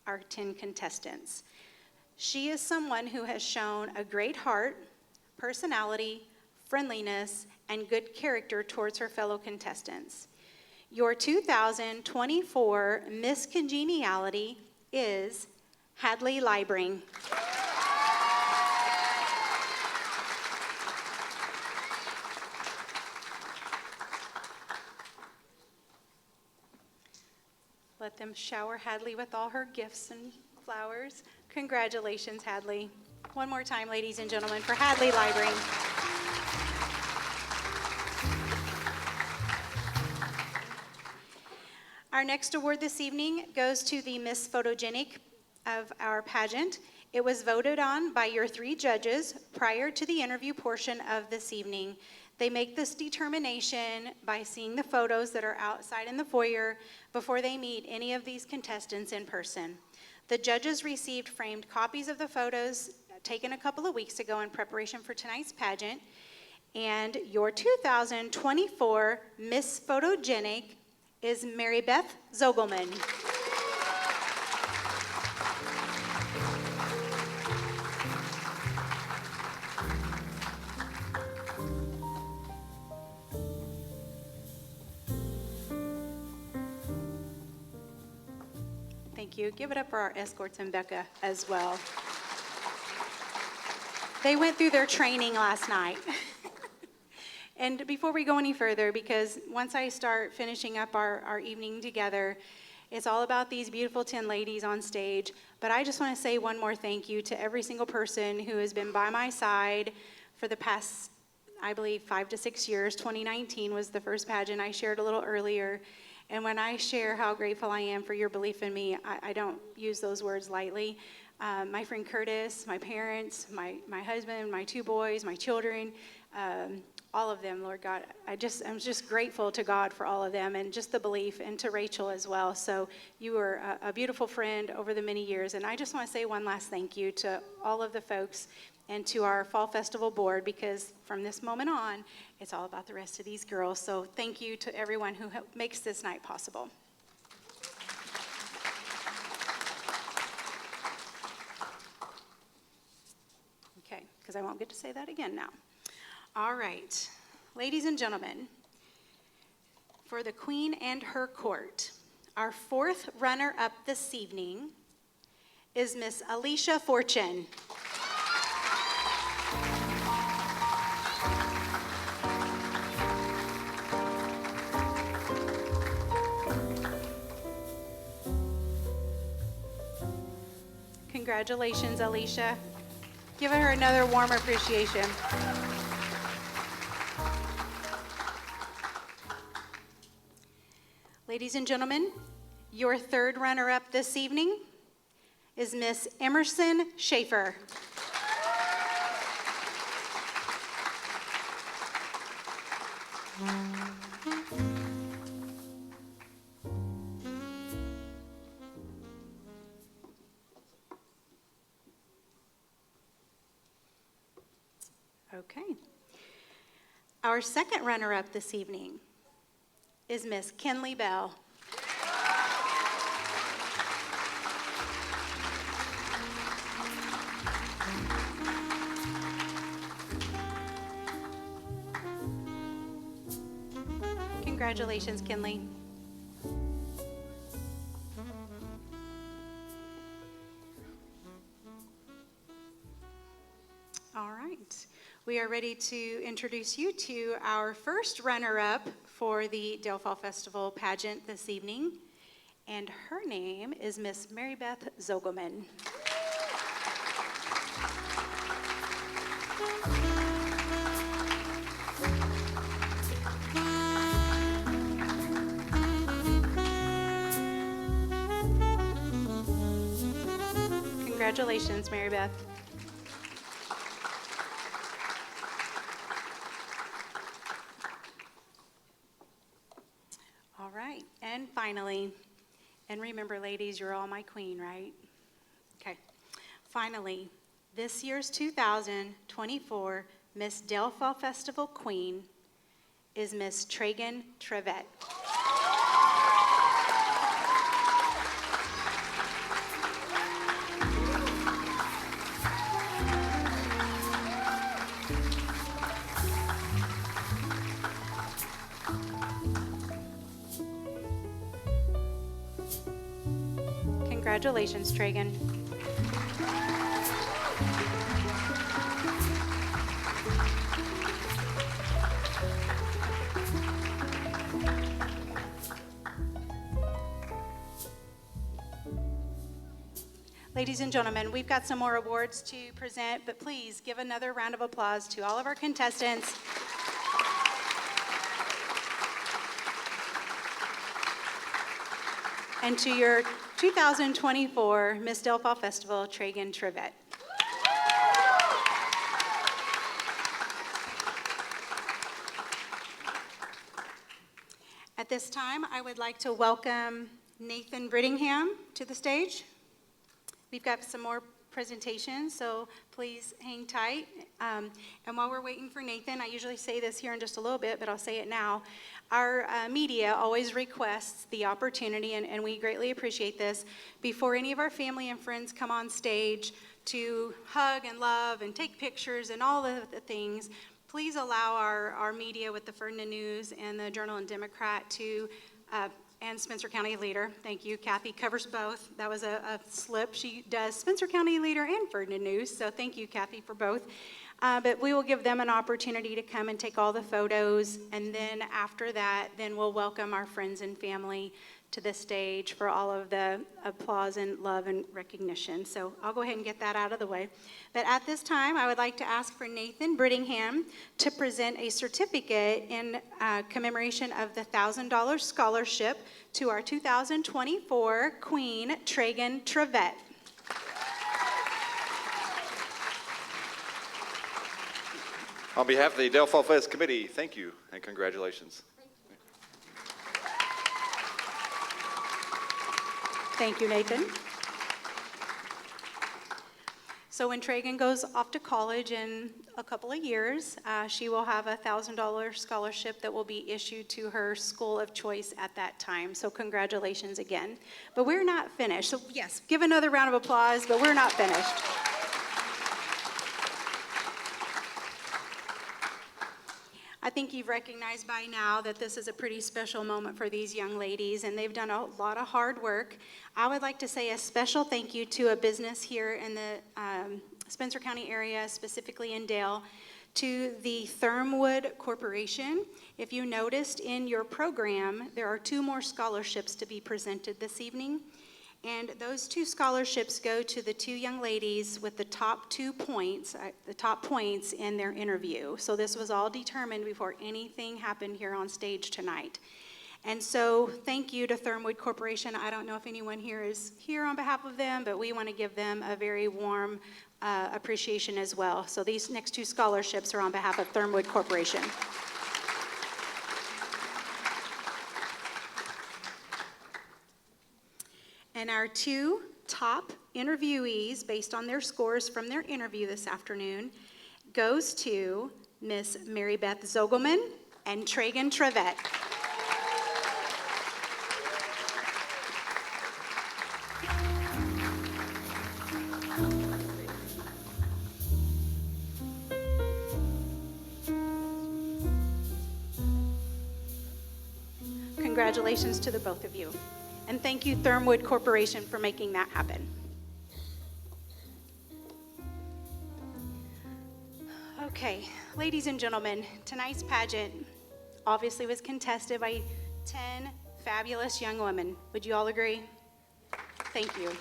our 10 contestants. She is someone who has shown a great heart, personality, friendliness, and good character towards her fellow contestants. Your 2024 Miss Congeniality is Hadley Libring. Let them shower Hadley with all her gifts and flowers. Congratulations, Hadley. One more time, ladies and gentlemen, for Hadley Libring. Our next award this evening goes to the Miss Photogenic of our pageant. It was voted on by your 3 judges prior to the interview portion of this evening. They make this determination by seeing the photos that are outside in the foyer before they meet any of these contestants in person. The judges received framed copies of the photos taken a couple of weeks ago in preparation for tonight's pageant. And your 2024 Miss Photogenic is Mary Beth Zogelman. Thank you. Give it up for our escorts and Becca as well. They went through their training last night. And before we go any further, because once I start finishing up our evening together, it's all about these beautiful 10 ladies on stage. But I just want to say one more thank you to every single person who has been by my side for the past, I believe, 5 to 6 years. 2019 was the first pageant I shared a little earlier. And when I share how grateful I am for your belief in me, I don't use those words lightly. My friend Curtis, my parents, my husband, my 2 boys, my children, all of them, Lord God, I'm just grateful to God for all of them and just the belief, and to Rachel as well. So you were a beautiful friend over the many years. And I just want to say one last thank you to all of the folks and to our Fall Festival board, because from this moment on, it's all about the rest of these girls. So thank you to everyone who makes this night possible. Okay, because I won't get to say that again now. All right, ladies and gentlemen, for the Queen and her court, our 4th runner-up this evening is Miss Alicia Fortune. Congratulations, Alicia. Give her another warm appreciation. Ladies and gentlemen, your 3rd runner-up this evening is Miss Emerson Schaefer. Okay. Our 2nd runner-up this evening is Miss Kinley Bell. Congratulations, Kinley. All right. We are ready to introduce you to our first runner-up for the Dale Fall Festival pageant this evening, and her name is Miss Mary Beth Zogelman. Congratulations, Mary Beth. All right, and finally, and remember, ladies, you're all my queen, right? Okay. Finally, this year's 2024 Miss Dale Fall Festival Queen is Miss Tragan Trevette. Congratulations, Tragan. Ladies and gentlemen, we've got some more awards to present, but please give another round of applause to all of our contestants. And to your 2024 Miss Dale Fall Festival, Tragan Trevette. this time, I would like to welcome Nathan Brittingham to the stage. We've got some more presentations, so please hang tight. And while we're waiting for Nathan, I usually say this here in just a little bit, but I'll say it now. Our media always requests the opportunity, and we greatly appreciate this, before any of our family and friends come on stage to hug and love and take pictures and all of the things. Please allow our media with the Ferdinand News and the Journal and Democrat to, and Spencer County Leader, thank you, Kathy covers both. That was a slip. She does Spencer County Leader and Ferdinand News, so thank you, Kathy, for both. But we will give them an opportunity to come and take all the photos, and then after that, then we'll welcome our friends and family to the stage for all of the applause and love and recognition. So I'll go ahead and get that out of the way. But at this time, I would like to ask for Nathan Brittingham to present a certificate in commemoration of the $1,000 scholarship to our 2024 Queen Tragan Trevette. On behalf of the Del Fall Fest Committee, thank you and congratulations. Thank you, Nathan. So when Tragan goes off to college in a couple of years, she will have a $1,000 scholarship that will be issued to her school of choice at that time. So congratulations again. But we're not finished. So yes, give another round of applause, but we're not finished. I think you've recognized by now that this is a pretty special moment for these young ladies, and they've done a lot of hard work. I would like to say a special thank you to a business here in the Spencer County area, specifically in Dale, to the Thermwood Corporation. If you noticed in your program, there are 2 more scholarships to be presented this evening. And those 2 scholarships go to the 2 young ladies with the top 2 points, the top points in their interview. So this was all determined before anything happened here on stage tonight. And so thank you to Thermwood Corporation. I don't know if anyone here is here on behalf of them, but we want to give them a very warm appreciation as well. So these next 2 scholarships are on behalf of Thermwood Corporation. And our 2 top interviewees, based on their scores from their interview this afternoon, goes to Miss Mary Beth Zogelman and Tragan Trevette. Congratulations to the both of you. And thank you, Thermwood Corporation, for making that happen. Okay, ladies and gentlemen, tonight's pageant obviously was contested by 10 fabulous young women. Would you all agree? Thank you.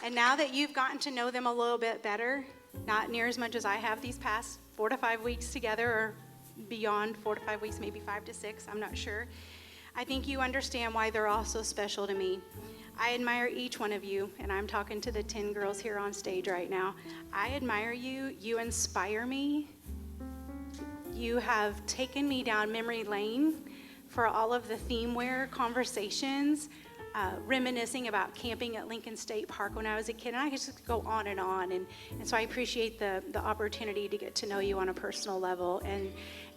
And now that you've gotten to know them a little bit better, not near as much as I have these past 4 to 5 weeks together, or beyond 4 to 5 weeks, maybe 5 to 6, I'm not sure. I think you understand why they're all so special to me. I admire each one of you, and I'm talking to the 10 girls here on stage right now. I admire you. You inspire me. You have taken me down memory lane for all of the themeware conversations, reminiscing about camping at Lincoln State Park when I was a kid. And I could just go on. And so I appreciate the opportunity to get to know you on a personal level.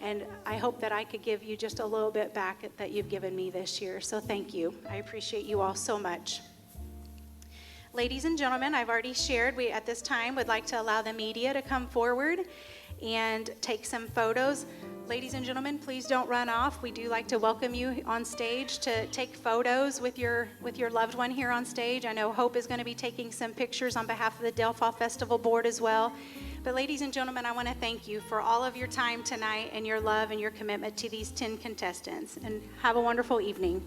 And I hope that I could give you just a little bit back that you've given me this year. So thank you. I appreciate you all so much. Ladies and gentlemen, I've already shared, we at this time would like to allow the media to come forward and take some photos. Ladies and gentlemen, please don't run off. We do like to welcome you on stage to take photos with your loved one here on stage. I know Hope is going to be taking some pictures on behalf of the Del Fall Festival Board as well. But ladies and gentlemen, I want to thank you for all of your time tonight and your love and your commitment to these 10 contestants. And have a wonderful evening.